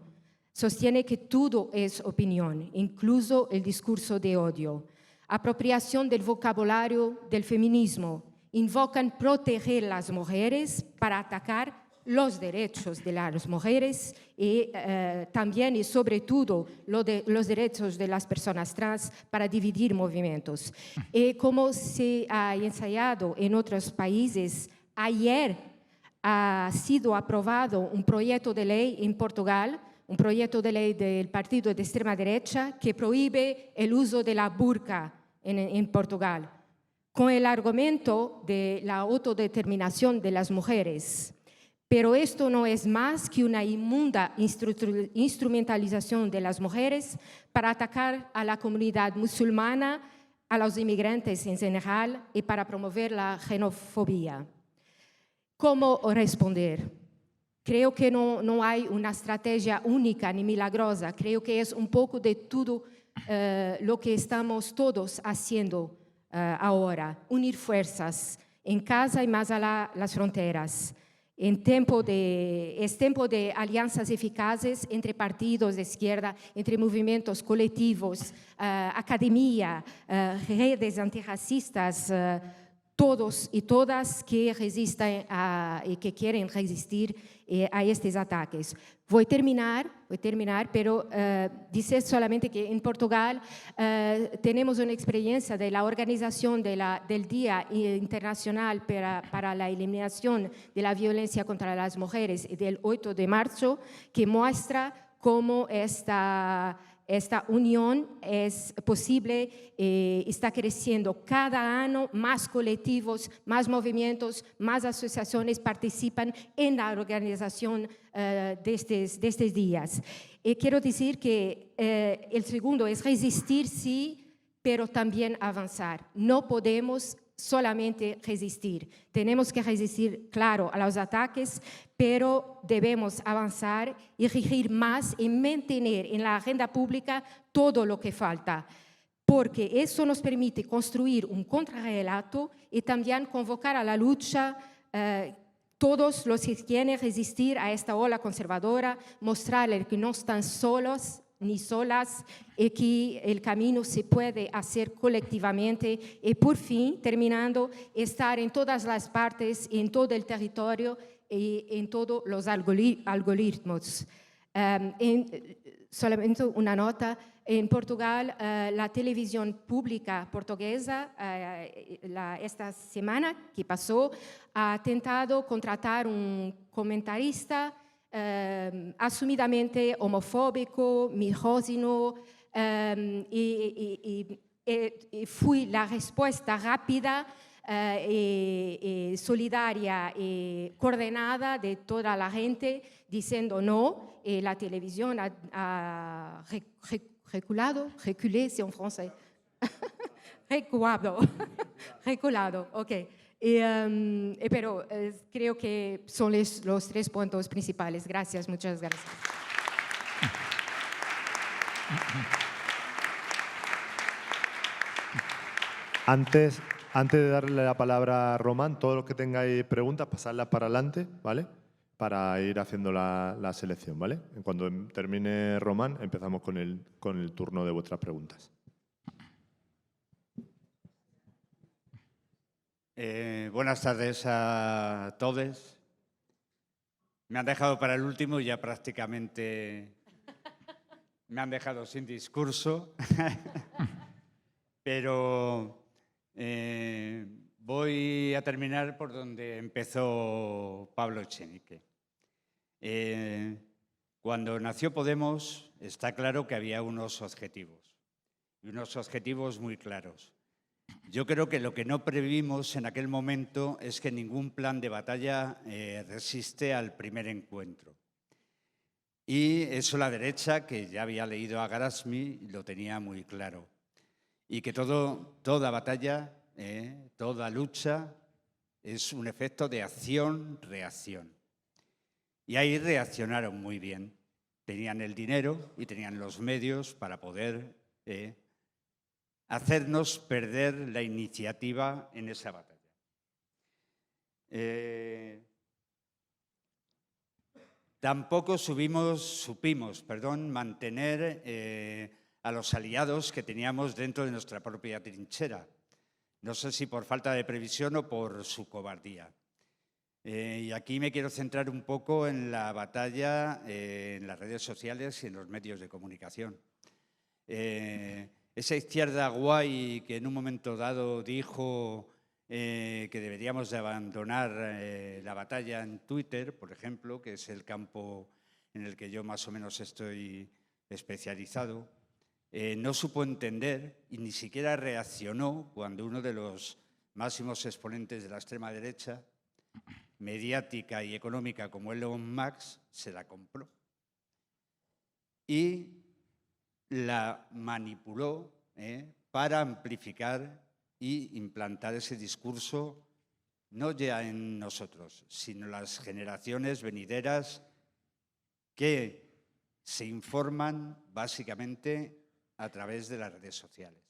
Sostiene que todo es opinión, incluso el discurso de odio. Apropiación del vocabulario del feminismo. Invocan proteger las mujeres para atacar los derechos de las mujeres y también y sobre todo los derechos de las personas trans para dividir movimientos. Y como se ha ensayado en otros países, ayer ha sido aprobado un proyecto de ley en Portugal, un proyecto de ley del partido de extrema derecha que prohíbe el uso de la burka en Portugal, con el argumento de la autodeterminación de las mujeres. Pero esto no es más que una inmunda instrumentalización de las mujeres para atacar a la comunidad musulmana, a los inmigrantes en general y para promover la xenofobia. ¿Cómo responder? Creo que no hay una estrategia única ni milagrosa. Creo que es un poco de todo lo que estamos todos haciendo ahora. Unir fuerzas en casa y más allá las fronteras. Es tiempo de alianzas eficaces entre partidos de izquierda, entre movimientos colectivos, academia, redes antirracistas, todos y todas que resisten y que quieren resistir a estos ataques. Voy a terminar, pero dice solamente que en Portugal tenemos una experiencia de la organización del Día Internacional para la Eliminación de la Violencia contra las Mujeres del 8 de marzo, que muestra cómo esta unión es posible, está creciendo cada año, más colectivos, más movimientos, más asociaciones participan en la organización de estos días. Quiero decir que el segundo es resistir, sí, pero también avanzar. No podemos solamente resistir. Tenemos que resistir, claro, a los ataques, pero debemos avanzar y exigir más y mantener en la agenda pública todo lo que falta, porque eso nos permite construir un contrarrelato y también convocar a la lucha todos los que quieren resistir a esta ola conservadora, mostrarles que no están solos ni solas y que el camino se puede hacer colectivamente y por fin, terminando, estar en todas las partes, en todo el territorio y en todos los algoritmos. Solamente una nota, en Portugal la televisión pública portuguesa esta semana que pasó ha intentado contratar un comentarista asumidamente homofóbico, misógino, y fue la respuesta rápida y solidaria y coordinada de toda la gente diciendo no, y la televisión ha reculé, c'est en français, reculado, ok. Pero creo que son los 3 puntos principales. Gracias, muchas gracias. Antes de darle la palabra a Román, todos los que tengáis preguntas, pasadlas para adelante, ¿vale? Para ir haciendo la selección, ¿vale? Cuando termine Román, empezamos con el turno de vuestras preguntas. Buenas tardes a todos. Me han dejado para el último y ya prácticamente me han dejado sin discurso. Pero Voy a terminar por donde empezó Pablo Echenique. Cuando nació Podemos, está claro que había unos objetivos, y unos objetivos muy claros. Yo creo que lo que no previmos en aquel momento es que ningún plan de batalla resiste al primer encuentro. Y eso la derecha, que ya había leído a Garasmi, lo tenía muy claro. Y que toda batalla, toda lucha, es un efecto de acción-reacción. Y ahí reaccionaron muy bien. Tenían el dinero y tenían los medios para poder hacernos perder la iniciativa en esa batalla. Tampoco supimos mantener a los aliados que teníamos dentro de nuestra propia trinchera. No sé si por falta de previsión o por su cobardía. Y aquí me quiero centrar un poco en la batalla en las redes sociales y en los medios de comunicación. Esa izquierda guay que en un momento dado dijo que deberíamos de abandonar la batalla en Twitter, por ejemplo, que es el campo en el que yo más o menos estoy especializado, no supo entender y ni siquiera reaccionó cuando uno de los máximos exponentes de la extrema derecha, mediática y económica como Elon Musk, se la compró y la manipuló para amplificar y implantar ese discurso, no ya en nosotros, sino en las generaciones venideras que se informan básicamente a través de las redes sociales.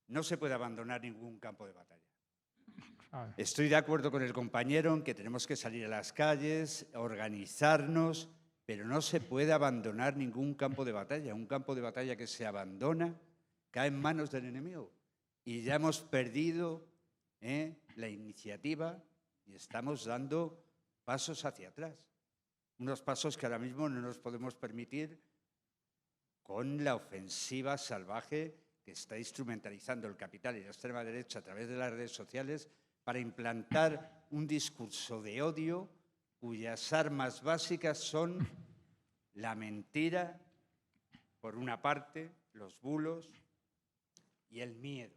No se puede abandonar ningún campo de batalla. Estoy de acuerdo con el compañero en que tenemos que salir a las calles, organizarnos, pero no se puede abandonar ningún campo de batalla. Un campo de batalla que se abandona cae en manos del enemigo. Y ya hemos perdido la iniciativa y estamos dando pasos hacia atrás. Unos pasos que ahora mismo no nos podemos permitir con la ofensiva salvaje que está instrumentalizando el capital y la extrema derecha a través de las redes sociales para implantar un discurso de odio cuyas armas básicas son la mentira, por una parte, los bulos y el miedo.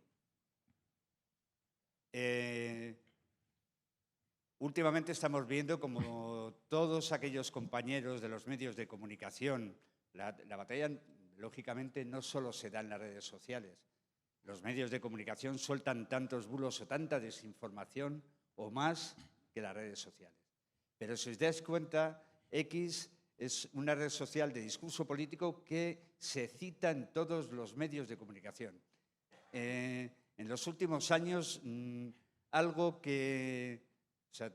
Últimamente estamos viendo como todos aquellos compañeros de los medios de comunicación, la batalla, lógicamente, no solo se da en las redes sociales. Los medios de comunicación sueltan tantos bulos o tanta desinformación o más que las redes sociales. Pero si os dais cuenta, X es una red social de discurso político que se cita en todos los medios de comunicación. En los últimos años, algo que... O sea,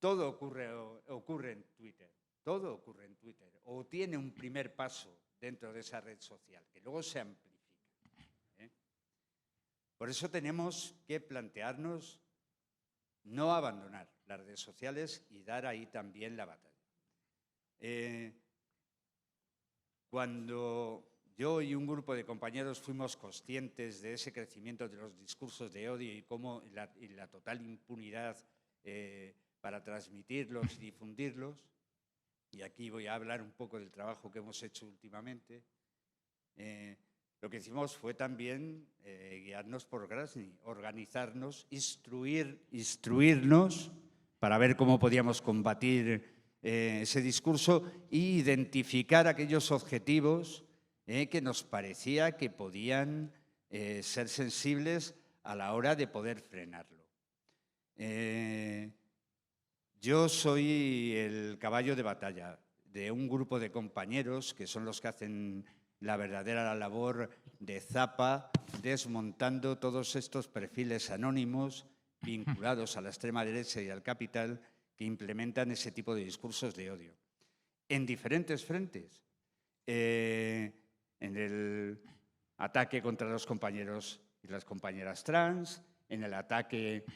todo ocurre en Twitter. Todo ocurre en Twitter. O tiene un primer paso dentro de esa red social, que luego se amplifica. Por eso tenemos que plantearnos no abandonar las redes sociales y dar ahí también la batalla. Cuando yo y un grupo de compañeros fuimos conscientes de ese crecimiento de los discursos de odio y cómo la total impunidad para transmitirlos y difundirlos, y aquí voy a hablar un poco del trabajo que hemos hecho últimamente, lo que hicimos fue también guiarnos por Grasny, organizarnos, instruirnos para ver cómo podíamos combatir ese discurso e identificar aquellos objetivos que nos parecía que podían ser sensibles a la hora de poder frenarlo. Yo soy el caballo de batalla de un grupo de compañeros que son los que hacen la verdadera labor de zapa, desmontando todos estos perfiles anónimos vinculados a la extrema derecha y al capital que implementan ese tipo de discursos de odio. En diferentes frentes. En el ataque contra los compañeros y las compañeras trans, en el ataque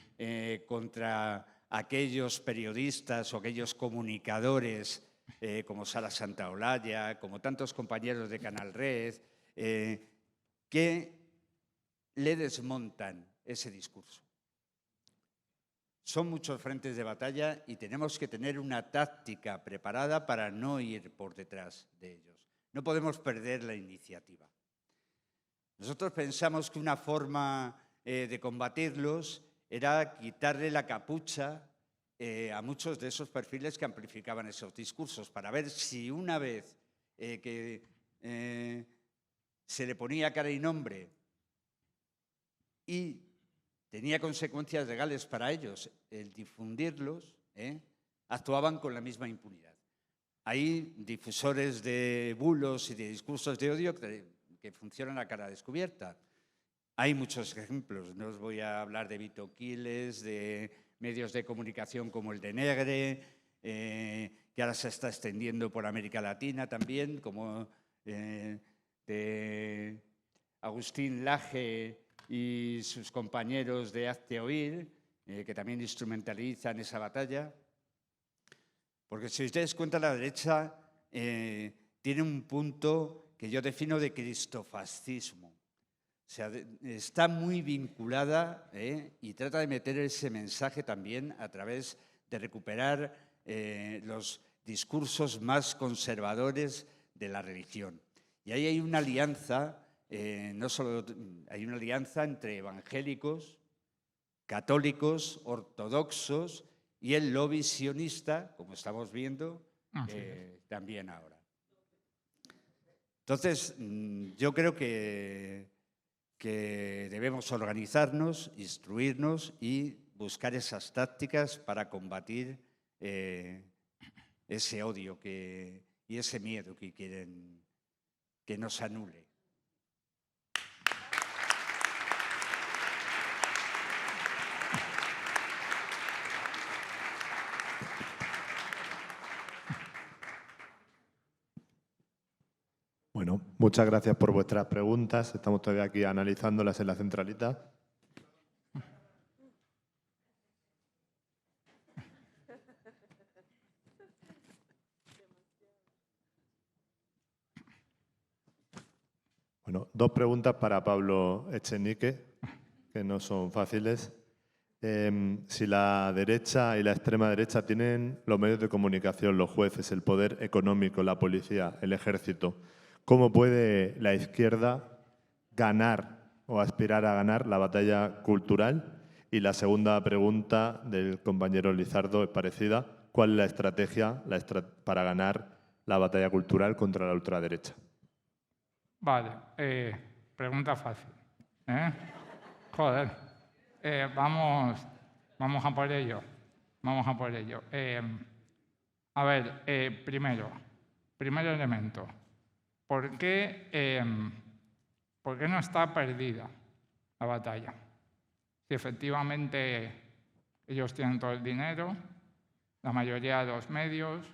contra aquellos periodistas o aquellos comunicadores como Sara Santaolalla, como tantos compañeros de Canal Red, que le desmontan ese discurso. Son muchos frentes de batalla y tenemos que tener una táctica preparada para no ir por detrás de ellos. No podemos perder la iniciativa. Nosotros pensamos que una forma de combatirlos era quitarle la capucha a muchos de esos perfiles que amplificaban esos discursos, para ver si una vez que se le ponía cara y nombre y tenía consecuencias legales para ellos el difundirlos, actuaban con la misma impunidad. Hay difusores de bulos y de discursos de odio que funcionan a cara descubierta. Hay muchos ejemplos, no os voy a hablar de Vito Quiles, de medios de comunicación como el de Negre, que ahora se está extendiendo por América Latina también, como de Agustín Laje y sus compañeros de Hazte Oír, que también instrumentalizan esa batalla. Porque si os dais cuenta, la derecha tiene un punto que yo defino de cristofascismo. O sea, está muy vinculada y trata de meter ese mensaje también a través de recuperar los discursos más conservadores de la religión. Y ahí hay una alianza, no solo hay una alianza entre evangélicos, católicos, ortodoxos y el lobby sionista, como estamos viendo también ahora. Entonces, yo creo que debemos organizarnos, instruirnos y buscar esas tácticas para combatir ese odio y ese miedo que quieren que nos anule. Bueno, muchas gracias por vuestras preguntas. Estamos todavía aquí analizándolas en la centralita. Bueno, dos preguntas para Pablo Echenique, que no son fáciles. Si la derecha y la extrema derecha tienen los medios de comunicación, los jueces, el poder económico, la policía, el ejército, ¿cómo puede la izquierda ganar o aspirar a ganar la batalla cultural? Y la segunda pregunta del compañero Lizardo es parecida. ¿Cuál es la estrategia para ganar la batalla cultural contra la ultraderecha? Vale, pregunta fácil. Joder, vamos a por ello. Vamos a por ello. A ver, primer elemento. ¿Por qué no está perdida la batalla? Si efectivamente ellos tienen todo el dinero, la mayoría de los medios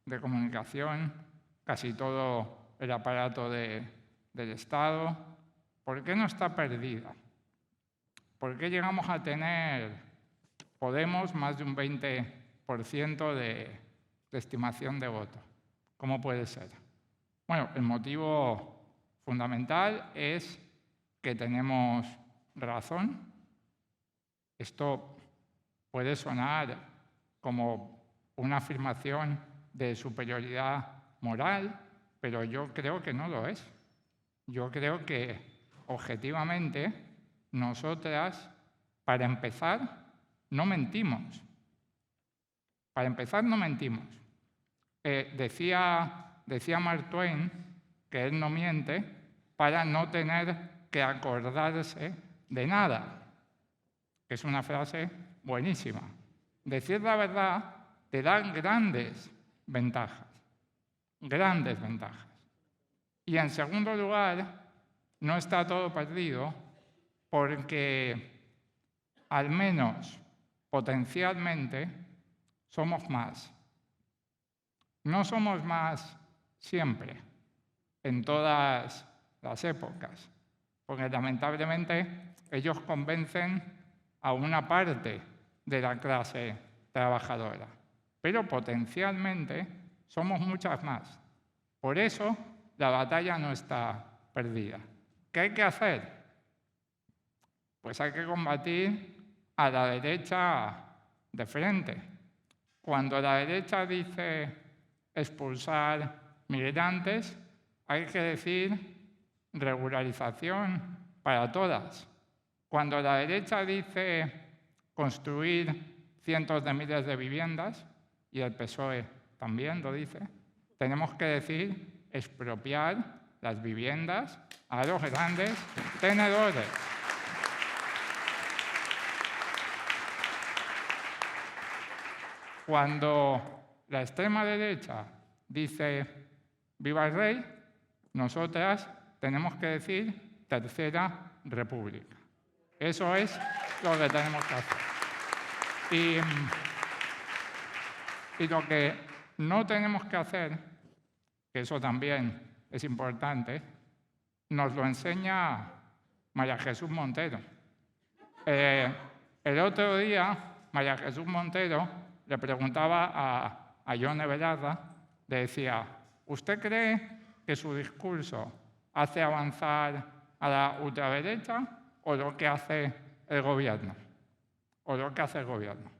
de comunicación, casi todo el aparato del Estado, ¿por qué no está perdida? ¿Por qué llegamos a tener Podemos más de un 20% de estimación de voto? ¿Cómo puede ser? Bueno, el motivo fundamental es que tenemos razón. Esto puede sonar como una afirmación de superioridad moral, pero yo creo que no lo es. Yo creo que, objetivamente, nosotras, para empezar, no mentimos. Para empezar, no mentimos. Decía Mark Twain que él no miente para no tener que acordarse de nada, que es una frase buenísima. Decir la verdad te da grandes ventajas. Grandes ventajas. Y en segundo lugar, no está todo perdido porque, al menos potencialmente, somos más. No somos más siempre, en todas las épocas, porque lamentablemente ellos convencen a una parte de la clase trabajadora, pero potencialmente somos muchas más. Por eso la batalla no está perdida. ¿Qué hay que hacer? Pues hay que combatir a la derecha de frente. Cuando la derecha dice expulsar migrantes, hay que decir regularización para todas. Cuando la derecha dice construir cientos de miles de viviendas, y el PSOE también lo dice, tenemos que decir expropiar las viviendas a los grandes tenedores. Cuando la extrema derecha dice viva el rey, nosotras tenemos que decir tercera república. Eso es lo que tenemos que hacer. Y lo que no tenemos que hacer, que eso también es importante, nos lo enseña María Jesús Montero. El otro día, María Jesús Montero le preguntaba a Yone Belarra, le decía, ¿usted cree que su discurso hace avanzar a la ultraderecha o lo que hace el gobierno? ¿O lo que hace el gobierno?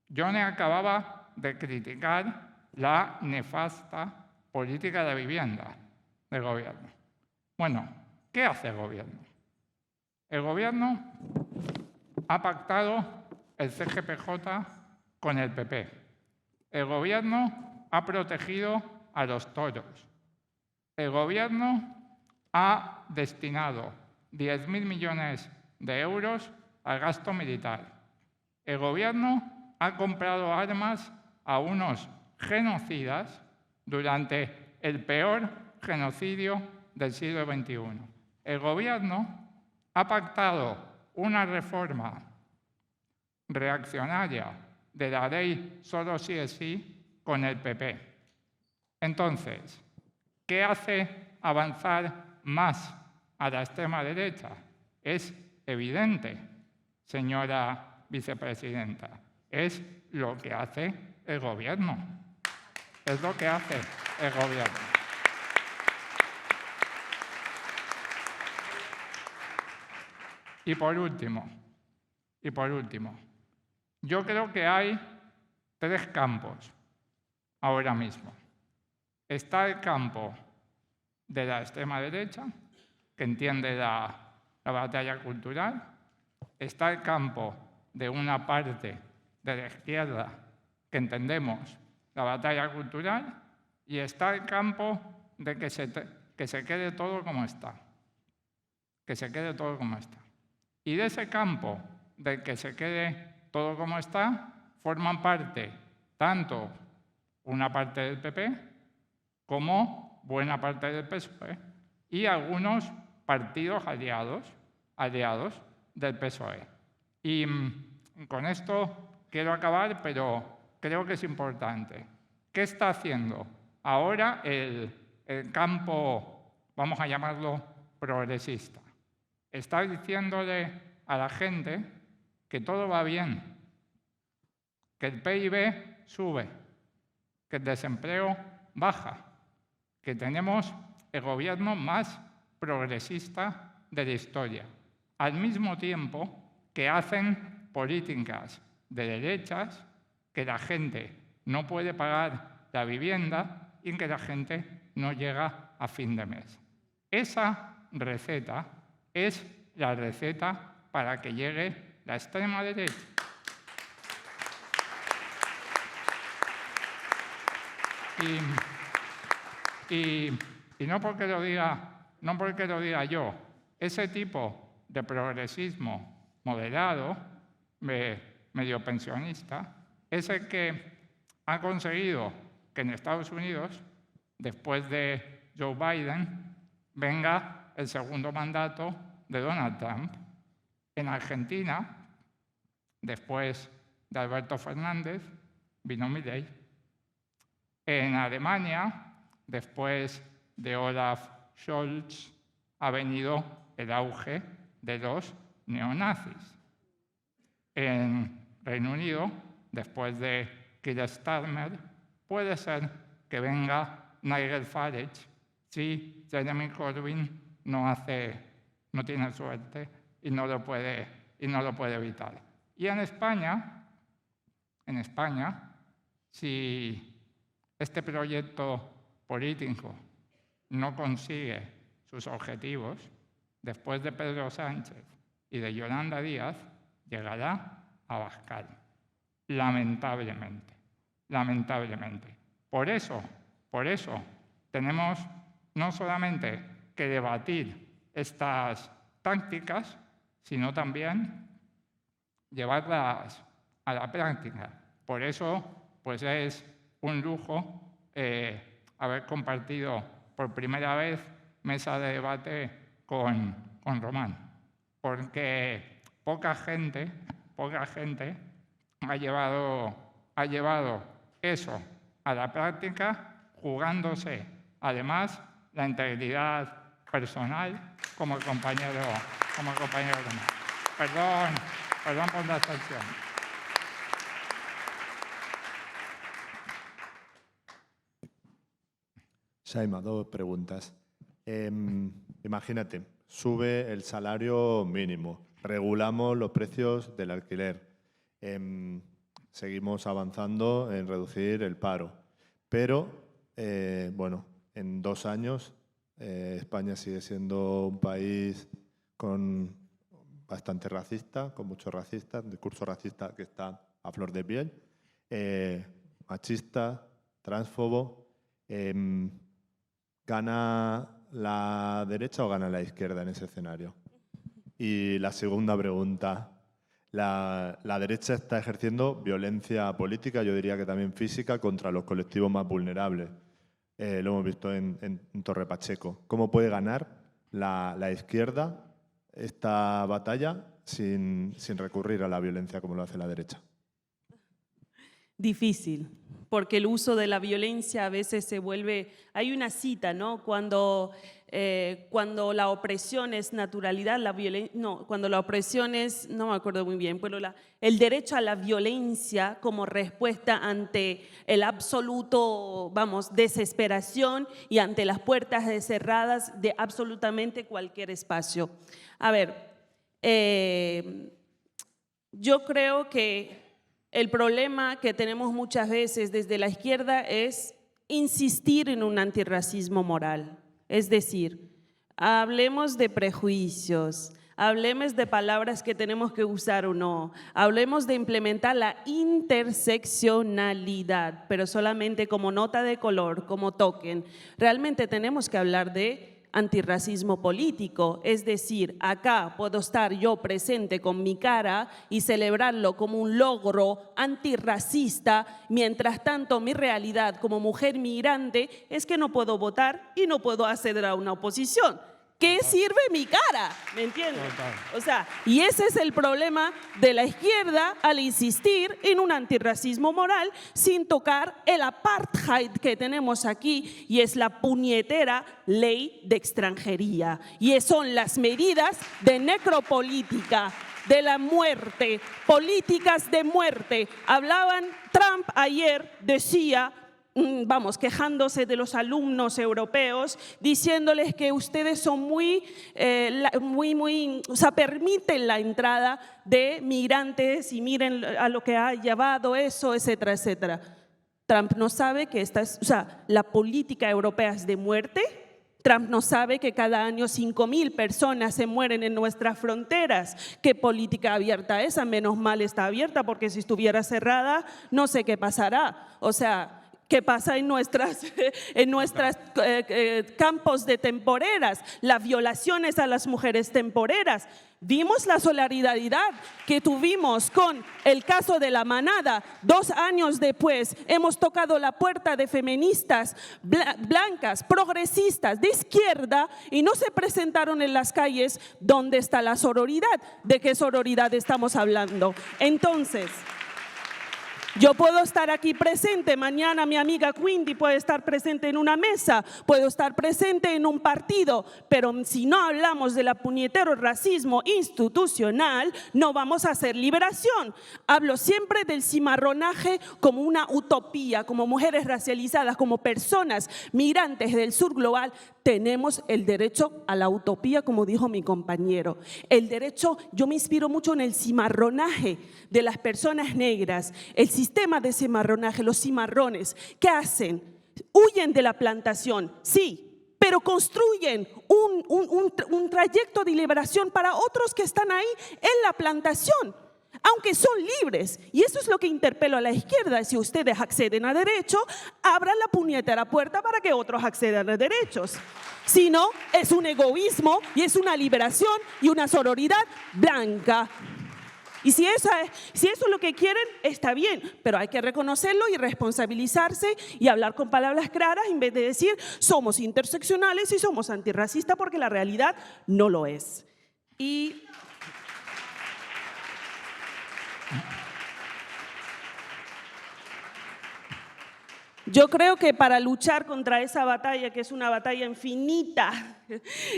Yone acababa de criticar la nefasta política de vivienda del gobierno. Bueno, ¿qué hace el gobierno? El gobierno ha pactado el CGPJ con el PP. El gobierno ha protegido a los toros. El gobierno ha destinado 10.000 millones de euros al gasto militar. El gobierno ha comprado armas a unos genocidas durante el peor genocidio del siglo XXI. El gobierno ha pactado una reforma reaccionaria de la ley solo sí es sí con el PP. Entonces, ¿qué hace avanzar más a la extrema derecha? Es evidente, señora vicepresidenta, es lo que hace el gobierno. Es lo que hace el gobierno. Y por último, yo creo que hay tres campos ahora mismo. Está el campo de la extrema derecha, que entiende la batalla cultural. Está el campo de una parte de la izquierda que entendemos la batalla cultural. Y está el campo de que se quede todo como está. Que se quede todo como está. Y de ese campo de que se quede todo como está, forman parte tanto una parte del PP como buena parte del PSOE y algunos partidos aliados del PSOE. Y con esto quiero acabar, pero creo que es importante. ¿Qué está haciendo ahora el campo, vamos a llamarlo, progresista? Está diciéndole a la gente que todo va bien, que el PIB sube, que el desempleo baja, que tenemos el gobierno más progresista de la historia, al mismo tiempo que hacen políticas de derechas, que la gente no puede pagar la vivienda y que la gente no llega a fin de mes. Esa receta es la receta para que llegue la extrema derecha. Y no porque lo diga yo, ese tipo de progresismo moderado, medio pensionista, es el que ha conseguido que en Estados Unidos, después de Joe Biden, venga el segundo mandato de Donald Trump. En Argentina, después de Alberto Fernández, vino Milei. En Alemania, después de Olaf Scholz, ha venido el auge de los neonazis. En Reino Unido, después de Keir Starmer, puede ser que venga Nigel Farage si Jeremy Corbyn no tiene suerte y no lo puede evitar. Y en España, si este proyecto político no consigue sus objetivos, después de Pedro Sánchez y de Yolanda Díaz, llegará a Abascal. Lamentablemente. Por eso tenemos no solamente que debatir estas tácticas, sino también llevarlas a la práctica. Por eso, pues es un lujo haber compartido por primera vez mesa de debate con Román, porque poca gente ha llevado eso a la práctica, jugándose además la integridad personal como el compañero Román. Perdón por la extensión. Shaima, 2 preguntas. Imagínate, sube el salario mínimo, regulamos los precios del alquiler, seguimos avanzando en reducir el paro, pero bueno, en 2 años España sigue siendo un país bastante racista, con muchos racistas, un discurso racista que está a flor de piel, machista, transfobo. ¿Gana la derecha o gana la izquierda en ese escenario? Y la segunda pregunta, la derecha está ejerciendo violencia política, yo diría que también física, contra los colectivos más vulnerables. Lo hemos visto en Torre Pacheco. ¿Cómo puede ganar la izquierda esta batalla sin recurrir a la violencia como lo hace la derecha? Difícil, porque el uso de la violencia a veces se vuelve… Hay una cita, ¿no? Cuando la opresión es naturalidad, cuando la opresión es… No me acuerdo muy bien, pero el derecho a la violencia como respuesta ante el absoluto, desesperación y ante las puertas cerradas de absolutamente cualquier espacio. A ver, yo creo que el problema que tenemos muchas veces desde la izquierda es insistir en un antirracismo moral. Es decir, hablemos de prejuicios, hablemos de palabras que tenemos que usar o no, hablemos de implementar la interseccionalidad, pero solamente como nota de color, como token. Realmente tenemos que hablar de antirracismo político, es decir, acá puedo estar yo presente con mi cara y celebrarlo como un logro antirracista, mientras tanto mi realidad como mujer migrante es que no puedo votar y no puedo acceder a una oposición. ¿Qué sirve mi cara? ¿Me entiendes? O sea, y ese es el problema de la izquierda al insistir en un antirracismo moral sin tocar el apartheid que tenemos aquí, y es la puñetera ley de extranjería. Y son las medidas de necropolítica, de la muerte, políticas de muerte. Trump ayer decía… quejándose de los alumnos europeos, diciéndoles que ustedes son permiten la entrada de migrantes y miren a lo que ha llevado eso, etcétera, etcétera. Trump no sabe que la política europea es de muerte. Trump no sabe que cada año 5.000 personas se mueren en nuestras fronteras. ¿Qué política abierta esa? Menos mal está abierta, porque si estuviera cerrada no sé qué pasará. O sea, ¿qué pasa en nuestras campos de temporeras? Las violaciones a las mujeres temporeras. Vimos la solidaridad que tuvimos con el caso de La Manada. 2 años después hemos tocado la puerta de feministas blancas, progresistas, de izquierda, y no se presentaron en las calles. ¿Dónde está la sororidad? ¿De qué sororidad estamos hablando? Entonces… Yo puedo estar aquí presente, mañana mi amiga Quindy puede estar presente en una mesa, puedo estar presente en un partido, pero si no hablamos del puñetero racismo institucional, no vamos a hacer liberación. Hablo siempre del cimarronaje como una utopía, como mujeres racializadas, como personas migrantes del sur global. Tenemos el derecho a la utopía, como dijo mi compañero. El derecho, yo me inspiro mucho en el cimarronaje de las personas negras, el sistema de cimarronaje, los cimarrones. ¿Qué hacen? Huyen de la plantación, sí, pero construyen un trayecto de liberación para otros que están ahí en la plantación, aunque son libres. Y eso es lo que interpelo a la izquierda. Si ustedes acceden a derecho, abran la puñetera puerta para que otros accedan a derechos. Si no, es un egoísmo y es una liberación y una sororidad blanca. Y si eso es lo que quieren, está bien, pero hay que reconocerlo y responsabilizarse y hablar con palabras claras en vez de decir somos interseccionales y somos antirracistas, porque la realidad no lo es. Y yo creo que para luchar contra esa batalla, que es una batalla infinita,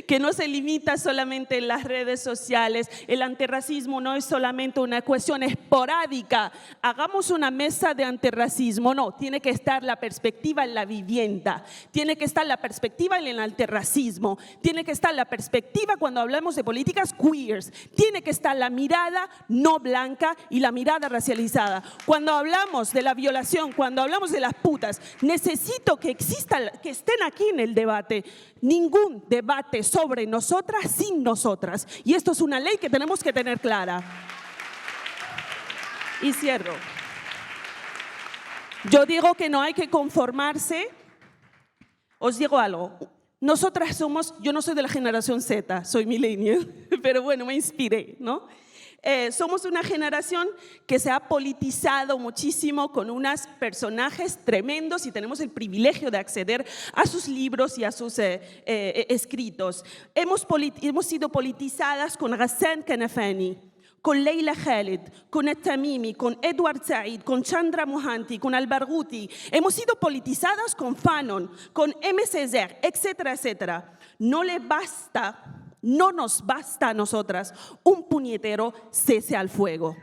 que no se limita solamente en las redes sociales, el antirracismo no es solamente una cuestión esporádica, hagamos una mesa de antirracismo, no, tiene que estar la perspectiva en la vivienda, tiene que estar la perspectiva en el antirracismo, tiene que estar la perspectiva cuando hablamos de políticas queers, tiene que estar la mirada no blanca y la mirada racializada. Cuando hablamos de la violación, cuando hablamos de las putas, necesito que estén aquí en el debate. Ningún debate sobre nosotras sin nosotras. Y esto es una ley que tenemos que tener clara. Y cierro. Yo digo que no hay que conformarse. Os digo algo. Nosotras somos, yo no soy de la generación Z, soy millennial, pero bueno, me inspiré, ¿no? Somos una generación que se ha politizado muchísimo con unos personajes tremendos y tenemos el privilegio de acceder a sus libros y a sus escritos. Hemos sido politizadas con Ghassan Kanafani, con Leila Khaled, con Tamimi, con Edward Said, con Chandra Mohanty, con Al-Barghouti. Hemos sido politizadas con Fanon, con M. Césaire, etcétera, etcétera. No nos basta a nosotras un puñetero cese al fuego.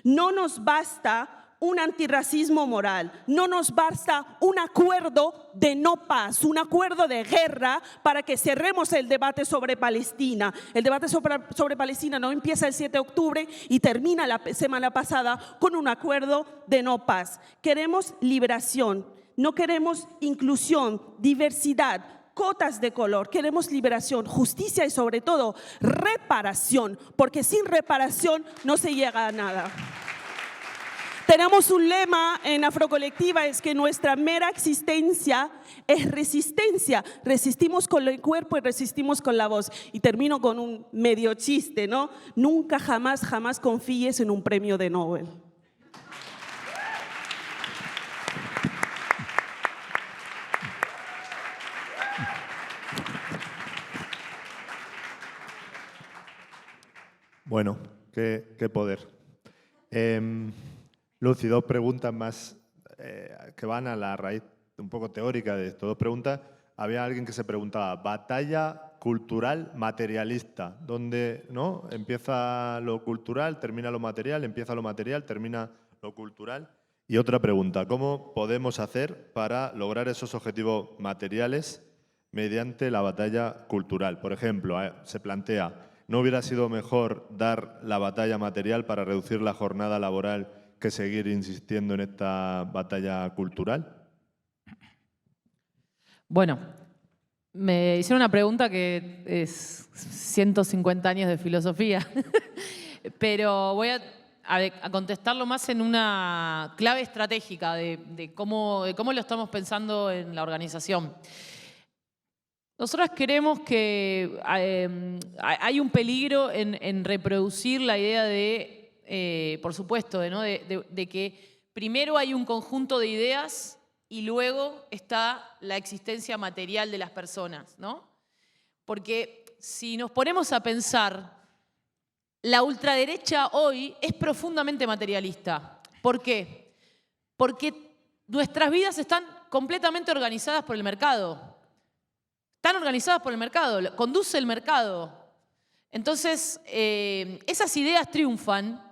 No nos basta un antirracismo moral. No nos basta un acuerdo de no paz, un acuerdo de guerra para que cerremos el debate sobre Palestina. El debate sobre Palestina no empieza el 7 de octubre y termina la semana pasada con un acuerdo de no paz. Queremos liberación, no queremos inclusión, diversidad, cotas de color, queremos liberación, justicia y sobre todo reparación, porque sin reparación no se llega a nada. Tenemos un lema en Afrocolectiva, es que nuestra mera existencia es resistencia. Resistimos con el cuerpo y resistimos con la voz. Y termino con un medio chiste, ¿no? Nunca, jamás confíes en un premio de Nobel. Bueno, qué poder. Lucy, dos preguntas más que van a la raíz un poco teórica de esto. Dos preguntas. Había alguien que se preguntaba, batalla cultural materialista, donde ¿no? empieza lo cultural, termina lo material, empieza lo material, termina lo cultural. Y otra pregunta, ¿cómo podemos hacer para lograr esos objetivos materiales mediante la batalla cultural? Por ejemplo, se plantea, ¿no hubiera sido mejor dar la batalla material para reducir la jornada laboral que seguir insistiendo en esta batalla cultural? Bueno, me hicieron una pregunta que es 150 años de filosofía, pero voy a contestarlo más en una clave estratégica de cómo lo estamos pensando en la organización. Nosotros creemos que hay un peligro en reproducir la idea de, por supuesto, ¿no? de que primero hay un conjunto de ideas y luego está la existencia material de las personas, ¿no? Porque si nos ponemos a pensar, la ultraderecha hoy es profundamente materialista. ¿Por qué? porque nuestras vidas están completamente organizadas por el mercado. Están organizadas por el mercado, conduce el mercado. Entonces, esas ideas triunfan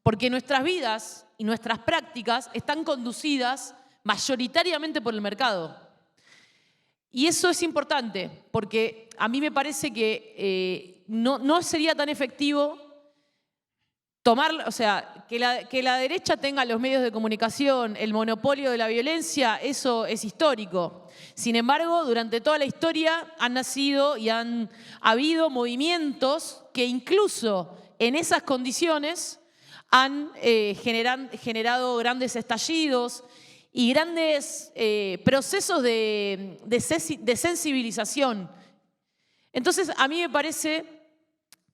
porque nuestras vidas y nuestras prácticas están conducidas mayoritariamente por el mercado. Y eso es importante, porque a mí me parece que no sería tan efectivo que la derecha tenga los medios de comunicación, el monopolio de la violencia, eso es histórico. Sin embargo, durante toda la historia han nacido y han habido movimientos que incluso en esas condiciones han generado grandes estallidos y grandes procesos de sensibilización. Entonces, a mí me parece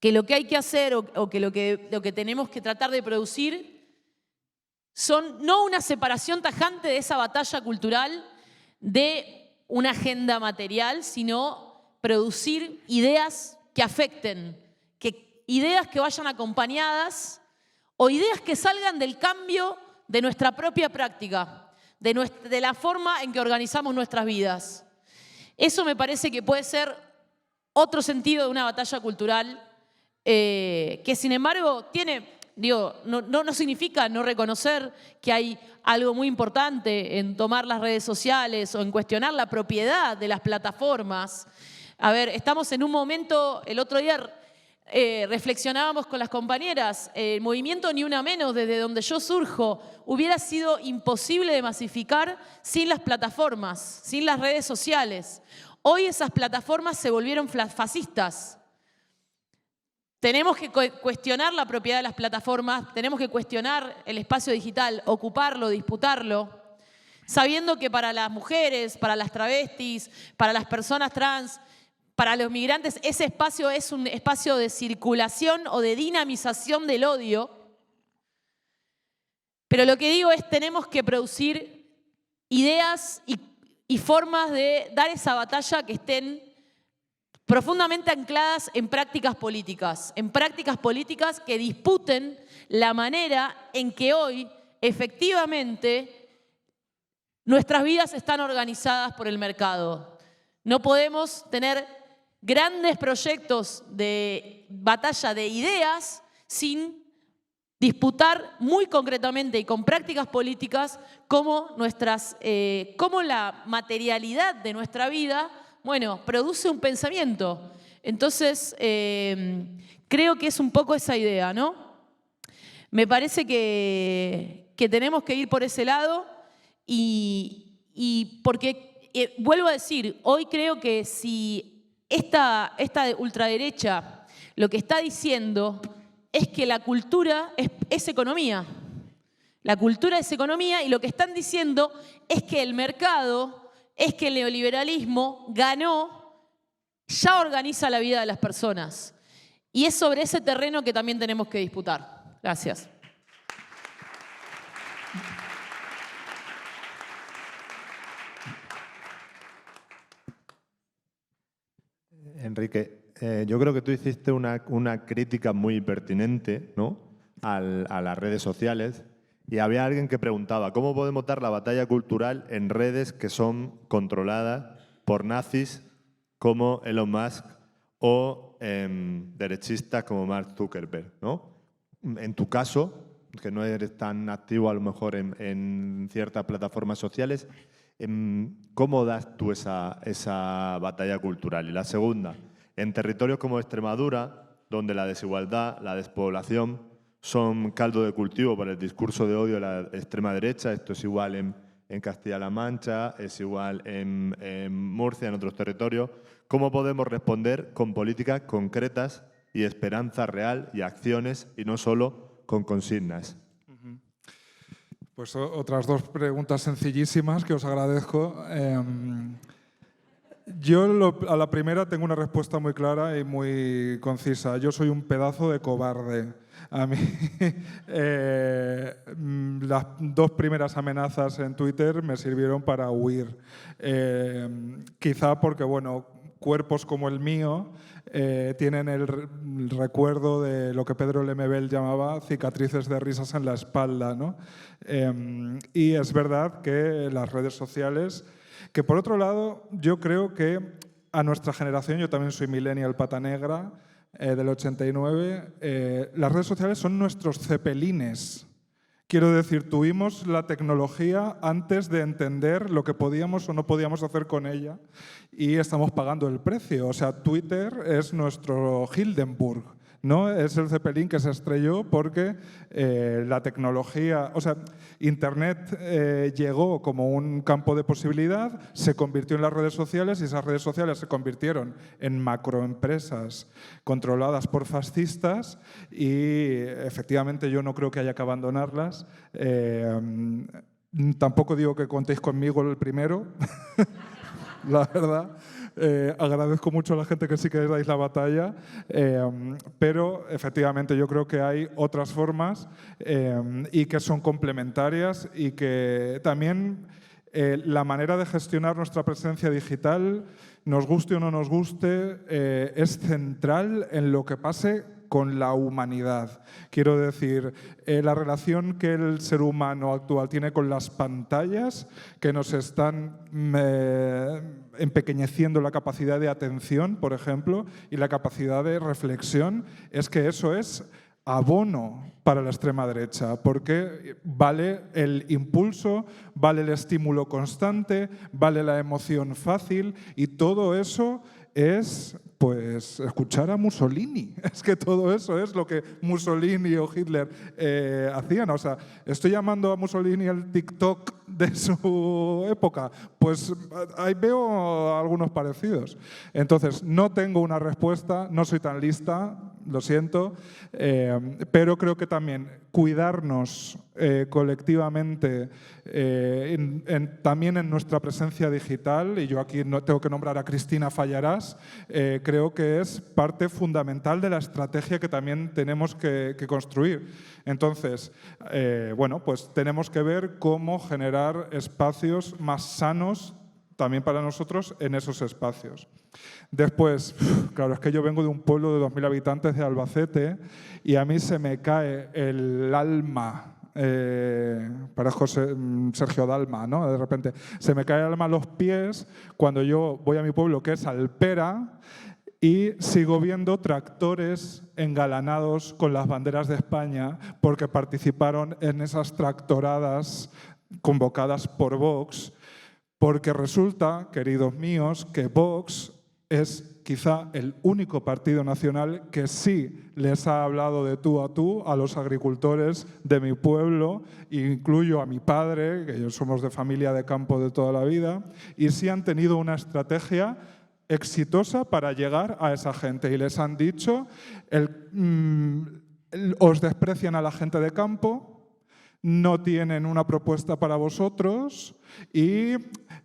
que lo que hay que hacer o que lo que tenemos que tratar de producir son no una separación tajante de esa batalla cultural de una agenda material, sino producir ideas que afecten, ideas que vayan acompañadas o ideas que salgan del cambio de nuestra propia práctica, de la forma en que organizamos nuestras vidas. Eso me parece que puede ser otro sentido de una batalla cultural que sin embargo no significa no reconocer que hay algo muy importante en tomar las redes sociales o en cuestionar la propiedad de las plataformas. A ver, estamos en un momento, el otro día reflexionábamos con las compañeras, el movimiento Ni Una Menos, desde donde yo surjo, hubiera sido imposible de masificar sin las plataformas, sin las redes sociales. Hoy esas plataformas se volvieron fascistas. Tenemos que cuestionar la propiedad de las plataformas, tenemos que cuestionar el espacio digital, ocuparlo, disputarlo, sabiendo que para las mujeres, para las travestis, para las personas trans, para los migrantes, ese espacio es un espacio de circulación o de dinamización del odio. Pero lo que digo es, tenemos que producir ideas y formas de dar esa batalla que estén profundamente ancladas en prácticas políticas que disputen la manera en que hoy, efectivamente, nuestras vidas están organizadas por el mercado. No podemos tener grandes proyectos de batalla de ideas sin disputar muy concretamente y con prácticas políticas cómo la materialidad de nuestra vida produce un pensamiento. Entonces, creo que es un poco esa idea, ¿no? Me parece que tenemos que ir por ese lado y porque, vuelvo a decir, hoy creo que si esta ultraderecha lo que está diciendo es que la cultura es economía. La cultura es economía y lo que están diciendo es que el mercado, es que el neoliberalismo ganó, ya organiza la vida de las personas. Y es sobre ese terreno que también tenemos que disputar. Gracias. Enrique, yo creo que tú hiciste una crítica muy pertinente, ¿no?, a las redes sociales. Y había alguien que preguntaba, ¿cómo podemos dar la batalla cultural en redes que son controladas por nazis como Elon Musk o derechistas como Mark Zuckerberg, ¿no? En tu caso, que no eres tan activo a lo mejor en ciertas plataformas sociales, ¿cómo das tú esa batalla cultural? Y la segunda, en territorios como Extremadura, donde la desigualdad, la despoblación son caldo de cultivo para el discurso de odio de la extrema derecha. Esto es igual en Castilla-La Mancha, es igual en Murcia, en otros territorios. ¿Cómo podemos responder con políticas concretas y esperanza real y acciones y no solo con consignas? Pues otras dos preguntas sencillísimas que os agradezco. Yo a la primera tengo una respuesta muy clara y muy concisa. Yo soy un pedazo de cobarde. A mí las dos primeras amenazas en Twitter me sirvieron para huir. Quizá porque, bueno, cuerpos como el mío tienen el recuerdo de lo que Pedro Lemebel llamaba cicatrices de risas en la espalda, ¿no? Y es verdad que las redes sociales, que por otro lado yo creo que a nuestra generación, yo también soy millennial pata negra, del 89, las redes sociales son nuestros cepelines. Quiero decir, tuvimos la tecnología antes de entender lo que podíamos o no podíamos hacer con ella y estamos pagando el precio. O sea, Twitter es nuestro Hindenburg, ¿no? Es el Zeppelin que se estrelló porque la tecnología, o sea, Internet llegó como un campo de posibilidad, se convirtió en las redes sociales y esas redes sociales se convirtieron en macroempresas controladas por fascistas y efectivamente yo no creo que haya que abandonarlas. Tampoco digo que contéis conmigo el primero, la verdad. Agradezco mucho a la gente que sí que dais la batalla, pero efectivamente yo creo que hay otras formas y que son complementarias y que también la manera de gestionar nuestra presencia digital, nos guste o no nos guste, es central en lo que pase con la humanidad. Quiero decir, la relación que el ser humano actual tiene con las pantallas, que nos están empequeñeciendo la capacidad de atención, por ejemplo, y la capacidad de reflexión, es que eso es abono para la extrema derecha, porque vale el impulso, vale el estímulo constante, vale la emoción fácil y todo eso es, pues, escuchar a Mussolini. Es que todo eso es lo que Mussolini o Hitler hacían. O sea, ¿estoy llamando a Mussolini el TikTok de su época? Pues ahí veo algunos parecidos. Entonces, no tengo una respuesta, no soy tan lista, lo siento, pero creo que también cuidarnos colectivamente, también en nuestra presencia digital, y yo aquí no tengo que nombrar a Cristina Fallarás, creo que es parte fundamental de la estrategia que también tenemos que construir. Entonces, bueno, pues tenemos que ver cómo generar espacios más sanos también para nosotros en esos espacios. Después, claro, es que yo vengo de un pueblo de 2.000 habitantes de Albacete y a mí se me cae el alma, parezco Sergio Dalma, ¿no? De repente, se me cae el alma a los pies cuando yo voy a mi pueblo, que es Alpera, y sigo viendo tractores engalanados con las banderas de España porque participaron en esas tractoradas convocadas por Vox, porque resulta, queridos míos, que Vox es quizá el único partido nacional que sí les ha hablado de tú a los agricultores de mi pueblo, incluyo a mi padre, que ellos somos de familia de campo de toda la vida, y sí han tenido una estrategia exitosa para llegar a esa gente. Y les han dicho, os desprecian a la gente de campo, no tienen una propuesta para vosotros y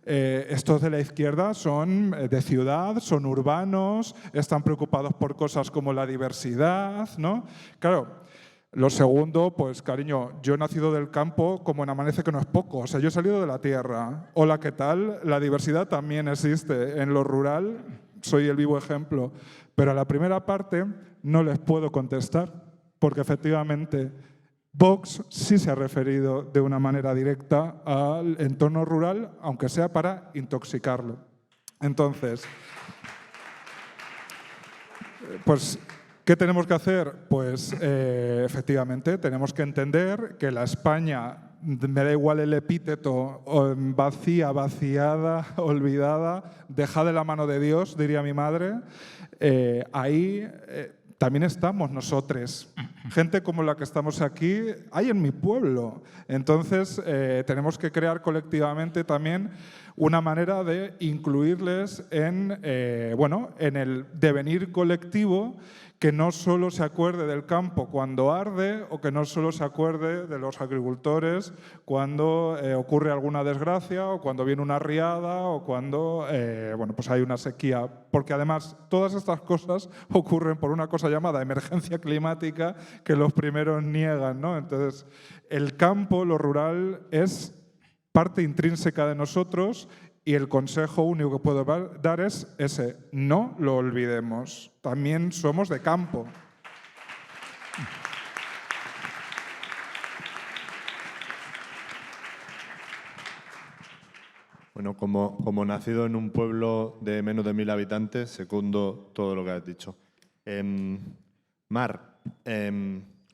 estos de la izquierda son de ciudad, son urbanos, están preocupados por cosas como la diversidad, ¿no? Claro, lo segundo, pues cariño, yo he nacido del campo como en Amanece que no es poco, o sea, yo he salido de la tierra. Hola, ¿qué tal? La diversidad también existe en lo rural, soy el vivo ejemplo, pero a la primera parte no les puedo contestar porque efectivamente Vox sí se ha referido de una manera directa al entorno rural, aunque sea para intoxicarlo. Entonces, pues, ¿qué tenemos que hacer? Pues, efectivamente, tenemos que entender que la España, me da igual el epíteto, vacía, vaciada, olvidada, dejada de la mano de Dios, diría mi madre, ahí también estamos nosotros. Gente como la que estamos aquí hay en mi pueblo. Entonces, tenemos que crear colectivamente también una manera de incluirles en el devenir colectivo, que no solo se acuerde del campo cuando arde o que no solo se acuerde de los agricultores cuando ocurre alguna desgracia o cuando viene una riada o cuando pues hay una sequía. Porque además todas estas cosas ocurren por una cosa llamada emergencia climática que los primeros niegan, ¿no? Entonces, el campo, lo rural, es parte intrínseca de nosotros Y el consejo único que puedo dar es ese: no lo olvidemos. También somos de campo. Bueno, como nacido en un pueblo de menos de 1000 habitantes, secundo todo lo que has dicho. Mar,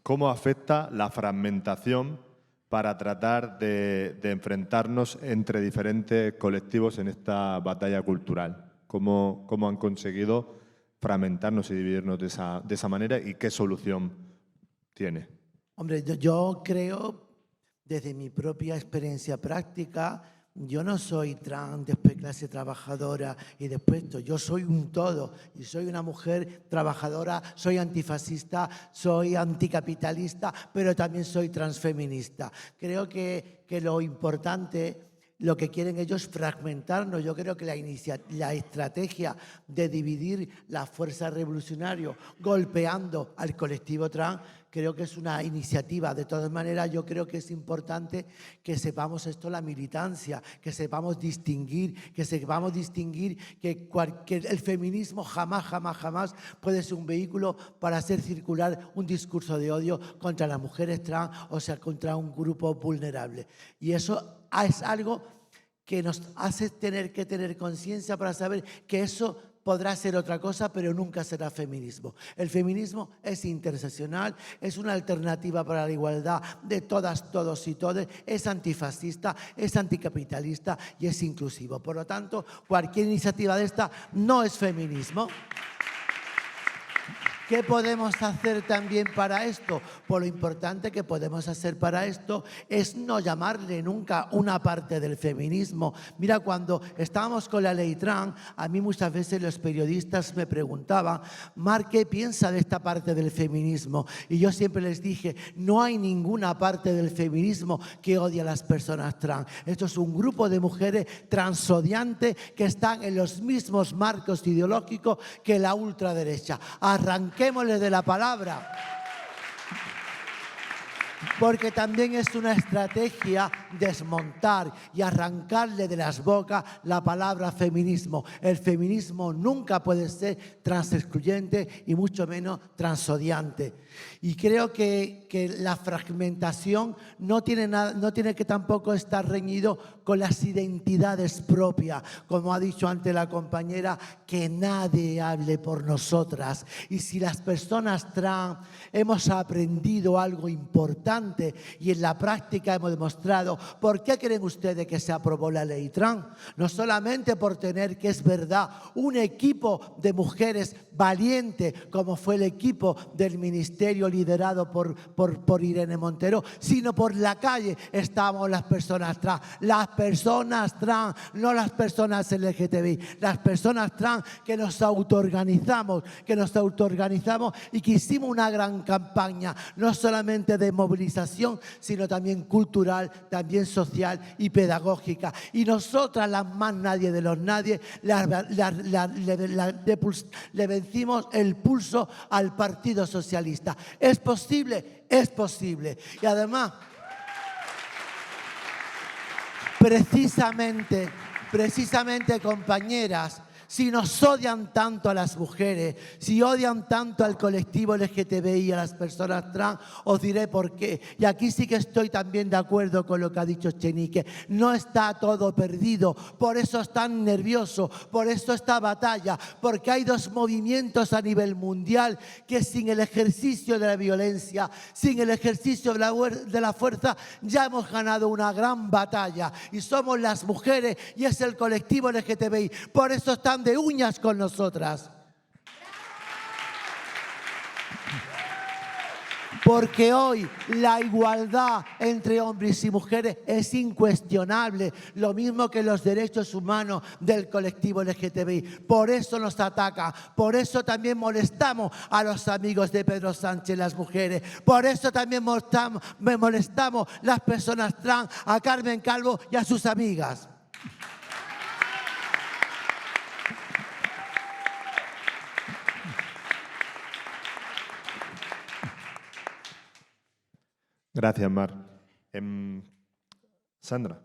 ¿cómo afecta la fragmentación para tratar de enfrentarnos entre diferentes colectivos en esta batalla cultural? ¿Cómo han conseguido fragmentarnos y dividirnos de esa manera y qué solución tiene? Hombre, yo creo, desde mi propia experiencia práctica, yo no soy trans, después clase trabajadora y después esto. Yo soy un todo y soy una mujer trabajadora, soy antifascista, soy anticapitalista, pero también soy transfeminista. Creo que lo importante, lo que quieren ellos es fragmentarnos. Yo creo que la estrategia de dividir la fuerza revolucionaria golpeando al colectivo trans, creo que es una iniciativa. De todas maneras, yo creo que es importante que sepamos esto, la militancia, que sepamos distinguir, que el feminismo jamás puede ser un vehículo para hacer circular un discurso de odio contra las mujeres trans, o sea, contra un grupo vulnerable. Y eso es algo que nos hace tener que tener conciencia para saber que eso podrá ser otra cosa, pero nunca será feminismo. El feminismo es interseccional, es una alternativa para la igualdad de todas, todos y todes, es antifascista, es anticapitalista y es inclusivo. Por lo tanto, cualquier iniciativa de esta no es feminismo. ¿Qué podemos hacer también para esto? Pues lo importante que podemos hacer para esto es no llamarle nunca una parte del feminismo. Mira, cuando estábamos con la ley trans, a mí muchas veces los periodistas me preguntaban: Mar, ¿qué piensa de esta parte del feminismo? Y yo siempre les dije: no hay ninguna parte del feminismo que odie a las personas trans. Esto es un grupo de mujeres transodiantes que están en los mismos marcos ideológicos que la ultraderecha. Arranquémosle de la palabra, porque también es una estrategia desmontar y arrancarle de las bocas la palabra feminismo. El feminismo nunca puede ser transexcluyente y mucho menos transodiante. Y creo que la fragmentación no tiene que tampoco estar reñido con las identidades propias. Como ha dicho antes la compañera, que nadie hable por nosotras. Y si las personas trans hemos aprendido algo importante y en la práctica hemos demostrado, ¿por qué creen ustedes que se aprobó la ley trans? No solamente por tener, que es verdad, un equipo de mujeres valiente, como fue el equipo del ministerio liderado por Irene Montero, sino por la calle estábamos las personas trans. Las personas trans, no las personas LGTBI, las personas trans que nos autoorganizamos y que hicimos una gran campaña, no solamente de movilización, sino también cultural, también social y pedagógica. Y nosotras, las más nadie de los nadie, le vencimos el pulso al Partido Socialista. ¿Es posible? Es posible. Y además, precisamente, compañeras, si nos odian tanto a las mujeres, si odian tanto al colectivo LGTBI y a las personas trans, os diré por qué. Y aquí sí que estoy también de acuerdo con lo que ha dicho Chenique. No está todo perdido, por eso están nerviosos, por eso esta batalla, porque hay dos movimientos a nivel mundial que sin el ejercicio de la violencia, sin el ejercicio de la fuerza, ya hemos ganado una gran batalla. Y somos las mujeres y es el colectivo LGTBI. Por eso están de uñas con nosotras. Porque hoy la igualdad entre hombres y mujeres es incuestionable, lo mismo que los derechos humanos del colectivo LGTBI. Por eso nos ataca, por eso también molestamos a los amigos de Pedro Sánchez, las mujeres. Por eso también molestamos las personas trans, a Carmen Calvo y a sus amigas. Gracias, Mar. Sandra,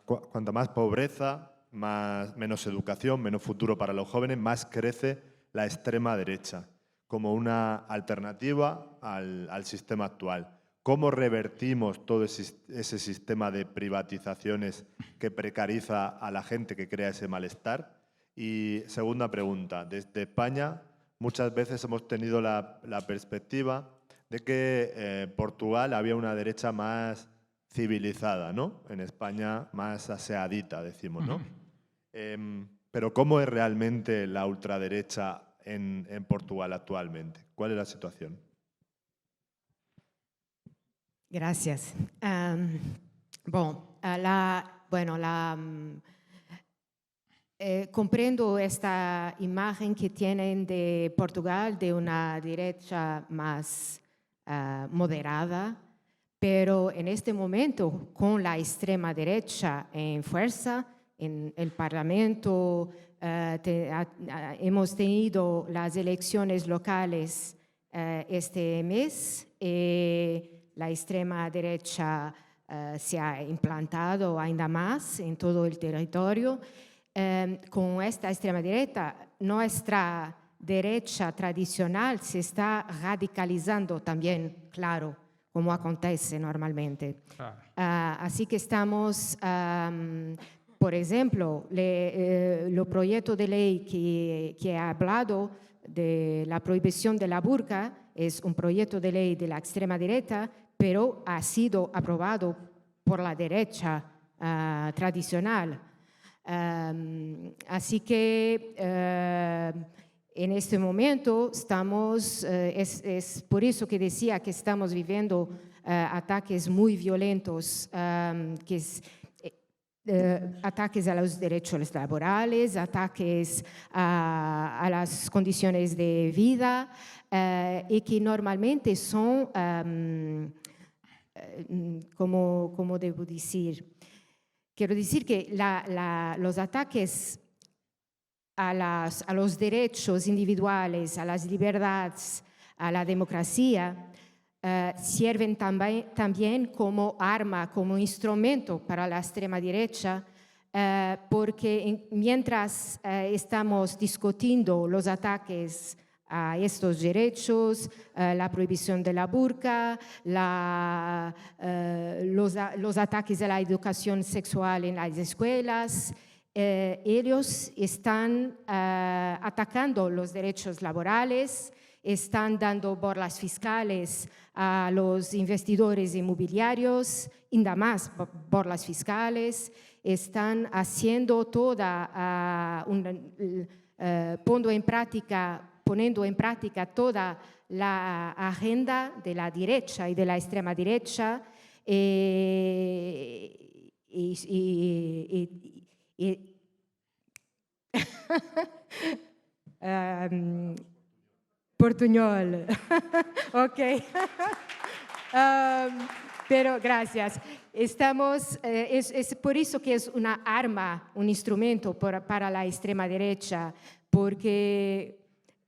cuanta más pobreza, menos educación, menos futuro para los jóvenes, más crece la extrema derecha como una alternativa al sistema actual. ¿Cómo revertimos todo ese sistema de privatizaciones que precariza a la gente, que crea ese malestar? Y segunda pregunta, desde España muchas veces hemos tenido la perspectiva de que Portugal había una derecha más civilizada, ¿no? En España más aseadita, decimos, ¿no? Pero ¿cómo es realmente la ultraderecha en Portugal actualmente? ¿Cuál es la situación? Gracias. Comprendo esta imagen que tienen de Portugal de una derecha más moderada, pero en este momento, con la extrema derecha en fuerza en el Parlamento, hemos tenido las elecciones locales este mes. La extrema derecha se ha implantado ainda más en todo el territorio. Con esta extrema derecha, nuestra derecha tradicional se está radicalizando también, claro, como acontece normalmente. Así que estamos, por ejemplo, el proyecto de ley que ha hablado de la prohibición de la burka es un proyecto de ley de la extrema derecha, pero ha sido aprobado por la derecha tradicional. Así que en este momento estamos, es por eso que decía que estamos viviendo ataques muy violentos, ataques a los derechos laborales, ataques a las condiciones de vida, y que normalmente son, ¿cómo debo decir? Quiero decir que los ataques a los derechos individuales, a las libertades, a la democracia, sirven también como arma, como instrumento para la extrema derecha, porque mientras estamos discutiendo los ataques a estos derechos, la prohibición de la burka, los ataques a la educación sexual en las escuelas, ellos están atacando los derechos laborales, están dando burlas fiscales a los investidores inmobiliarios, ainda más burlas fiscales, están haciendo poniendo en práctica toda la agenda de la derecha y de la extrema derecha, portuñol. Ok. Pero gracias. Estamos, es por eso que es una arma, un instrumento para la extrema derecha, porque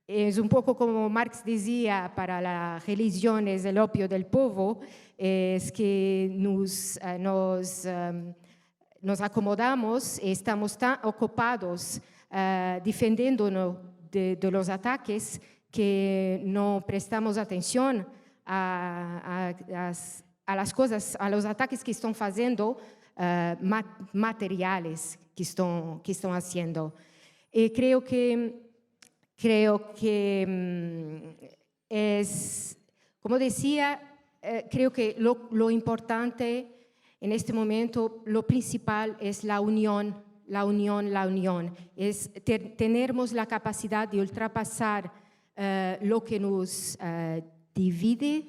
es un poco como Marx decía, para la religión es el opio del pueblo, es que nos acomodamos, estamos tan ocupados defendiéndonos de los ataques que no prestamos atención a las cosas, a los ataques que están haciendo, materiales que están haciendo. Creo que es, como decía, creo que lo importante en este momento, lo principal es la unión. Es tenemos la capacidad de ultrapasar lo que nos divide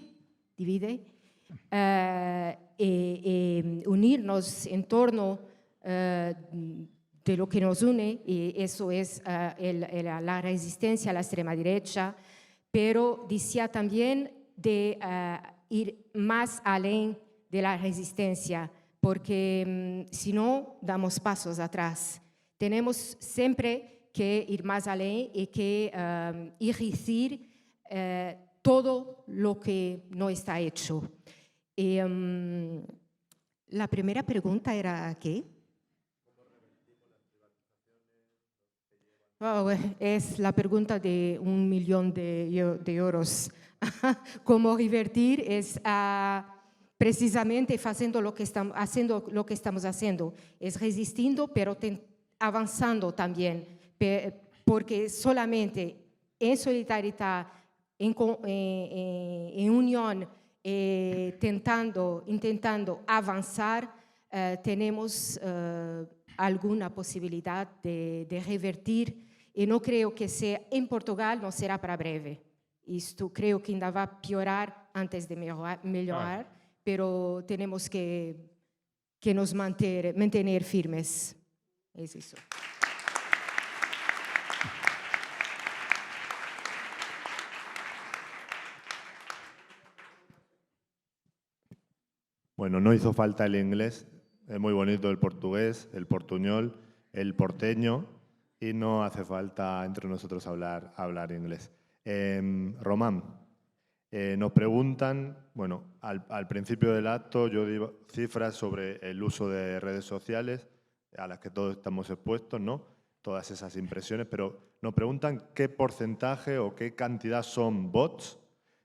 y unirnos en torno de lo que nos une, y eso es la resistencia a la extrema derecha, pero decía también de ir más allá de la resistencia, porque si no, damos pasos atrás. Tenemos siempre que ir más allá y que irrigir todo lo que no está hecho. La primera pregunta era ¿qué? Wow, es la pregunta de 1 millón de euros. ¿Cómo revertir? Es precisamente haciendo lo que estamos haciendo. Es resistiendo, pero avanzando también. Porque solamente en solidaridad, en unión, intentando avanzar, tenemos alguna posibilidad de revertir. Y no creo que sea en Portugal, no será para breve. Esto creo que ainda va a piorar antes de mejorar, pero tenemos que nos mantener firmes. Es eso. Bueno, no hizo falta el inglés, es muy bonito el portugués, el portuñol, el porteño, y no hace falta entre nosotros hablar inglés. Román, nos preguntan, bueno, al principio del acto yo di cifras sobre el uso de redes sociales a las que todos estamos expuestos, ¿no? Todas esas impresiones, pero nos preguntan qué porcentaje o qué cantidad son bots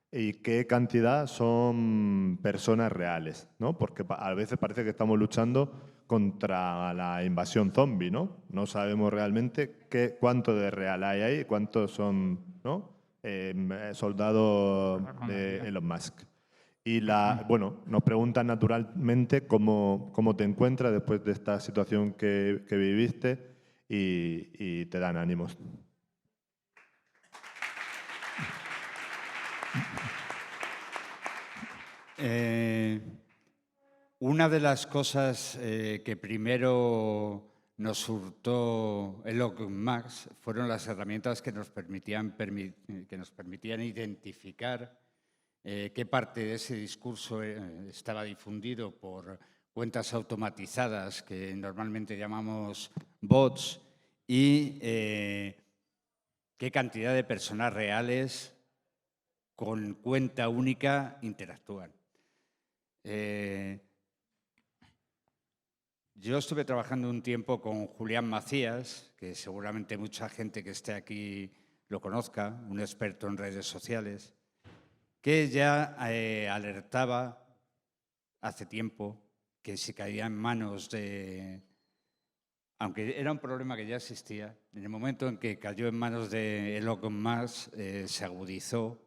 y qué cantidad son personas reales, ¿no? Porque a veces parece que estamos luchando contra la invasión zombie, ¿no? No sabemos realmente cuánto de real hay ahí, cuántos son, ¿no? Soldados de Elon Musk. Y bueno, nos preguntan naturalmente cómo te encuentras después de esta situación que viviste y te dan ánimos. Una de las cosas que primero nos hurtó Elon Musk fueron las herramientas que nos permitían identificar qué parte de ese discurso estaba difundido por cuentas automatizadas que normalmente llamamos bots y qué cantidad de personas reales con cuenta única interactúan. Yo estuve trabajando un tiempo con Julián Macías, que seguramente mucha gente que esté aquí lo conozca, un experto en redes sociales, que ya alertaba hace tiempo que si caía en manos de... Aunque era un problema que ya existía, en el momento en que cayó en manos de Elon Musk se agudizó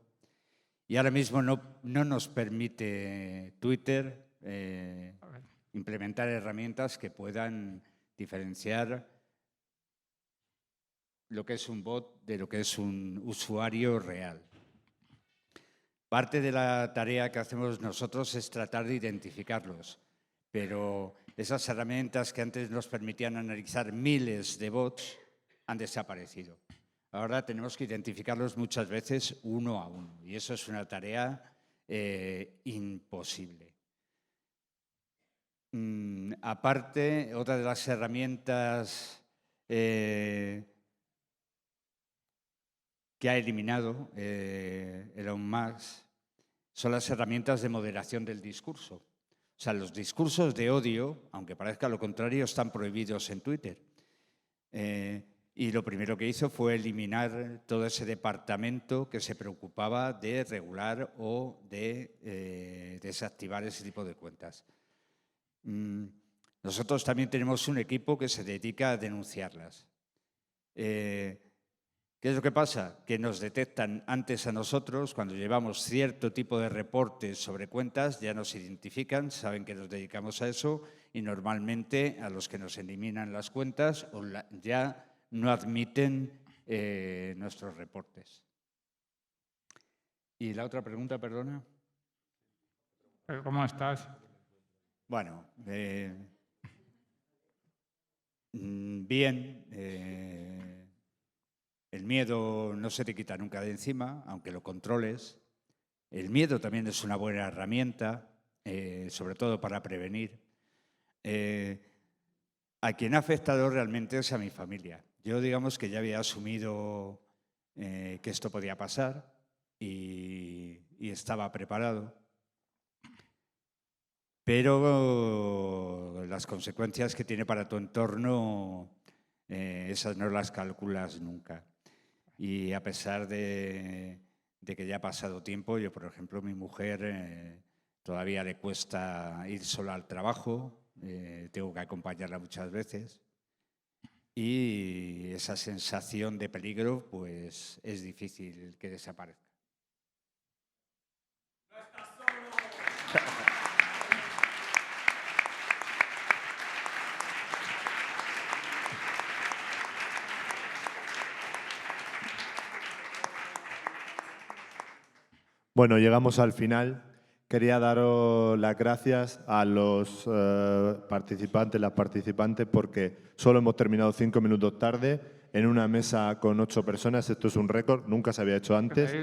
y ahora mismo no nos permite Twitter implementar herramientas que puedan diferenciar lo que es un bot de lo que es un usuario real. Parte de la tarea que hacemos nosotros es tratar de identificarlos, pero esas herramientas que antes nos permitían analizar miles de bots han desaparecido. Ahora tenemos que identificarlos muchas veces uno a uno y eso es una tarea imposible. Aparte, otra de las herramientas que ha eliminado Elon Musk son las herramientas de moderación del discurso. O sea, los discursos de odio, aunque parezca lo contrario, están prohibidos en Twitter. Y lo primero que hizo fue eliminar todo ese departamento que se preocupaba de regular o de desactivar ese tipo de cuentas. Nosotros también tenemos un equipo que se dedica a denunciarlas. ¿Qué es lo que pasa? Que nos detectan antes a nosotros, cuando llevamos cierto tipo de reportes sobre cuentas, ya nos identifican, saben que nos dedicamos a eso y normalmente a los que nos eliminan las cuentas ya no admiten nuestros reportes. ¿Y la otra pregunta, perdona? ¿Cómo estás? Bueno, bien. El miedo no se te quita nunca de encima, aunque lo controles. El miedo también es una buena herramienta, sobre todo para prevenir. A quien ha afectado realmente es a mi familia. Yo digamos que ya había asumido que esto podía pasar y estaba preparado. Pero las consecuencias que tiene para tu entorno esas no las calculas nunca. Y a pesar de que ya ha pasado tiempo, yo, por ejemplo, mi mujer todavía le cuesta ir sola al trabajo, tengo que acompañarla muchas veces. Y esa sensación de peligro, pues es difícil que desaparezca. ¡No estás solo! Bueno, llegamos al final. Quería daros las gracias a los participantes, las participantes, porque solo hemos terminado 5 minutos tarde en una mesa con 8 personas. Esto es un récord, nunca se había hecho antes.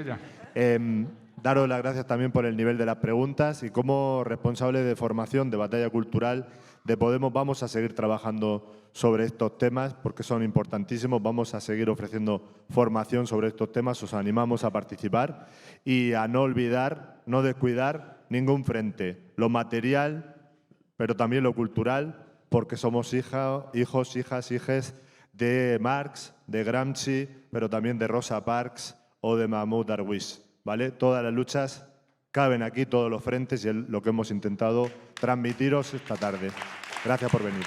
Daros las gracias también por el nivel de las preguntas y como responsable de formación de Batalla Cultural de Podemos vamos a seguir trabajando sobre estos temas porque son importantísimos. Vamos a seguir ofreciendo formación sobre estos temas. Os animamos a participar y a no olvidar, no descuidar ningún frente, lo material, pero también lo cultural, porque somos hijos, hijes de Marx, de Gramsci, pero también de Rosa Parks o de Mahmoud Darwish, ¿vale? Todas las luchas caben aquí, todos los frentes, y es lo que hemos intentado transmitiros esta tarde. Gracias por venir.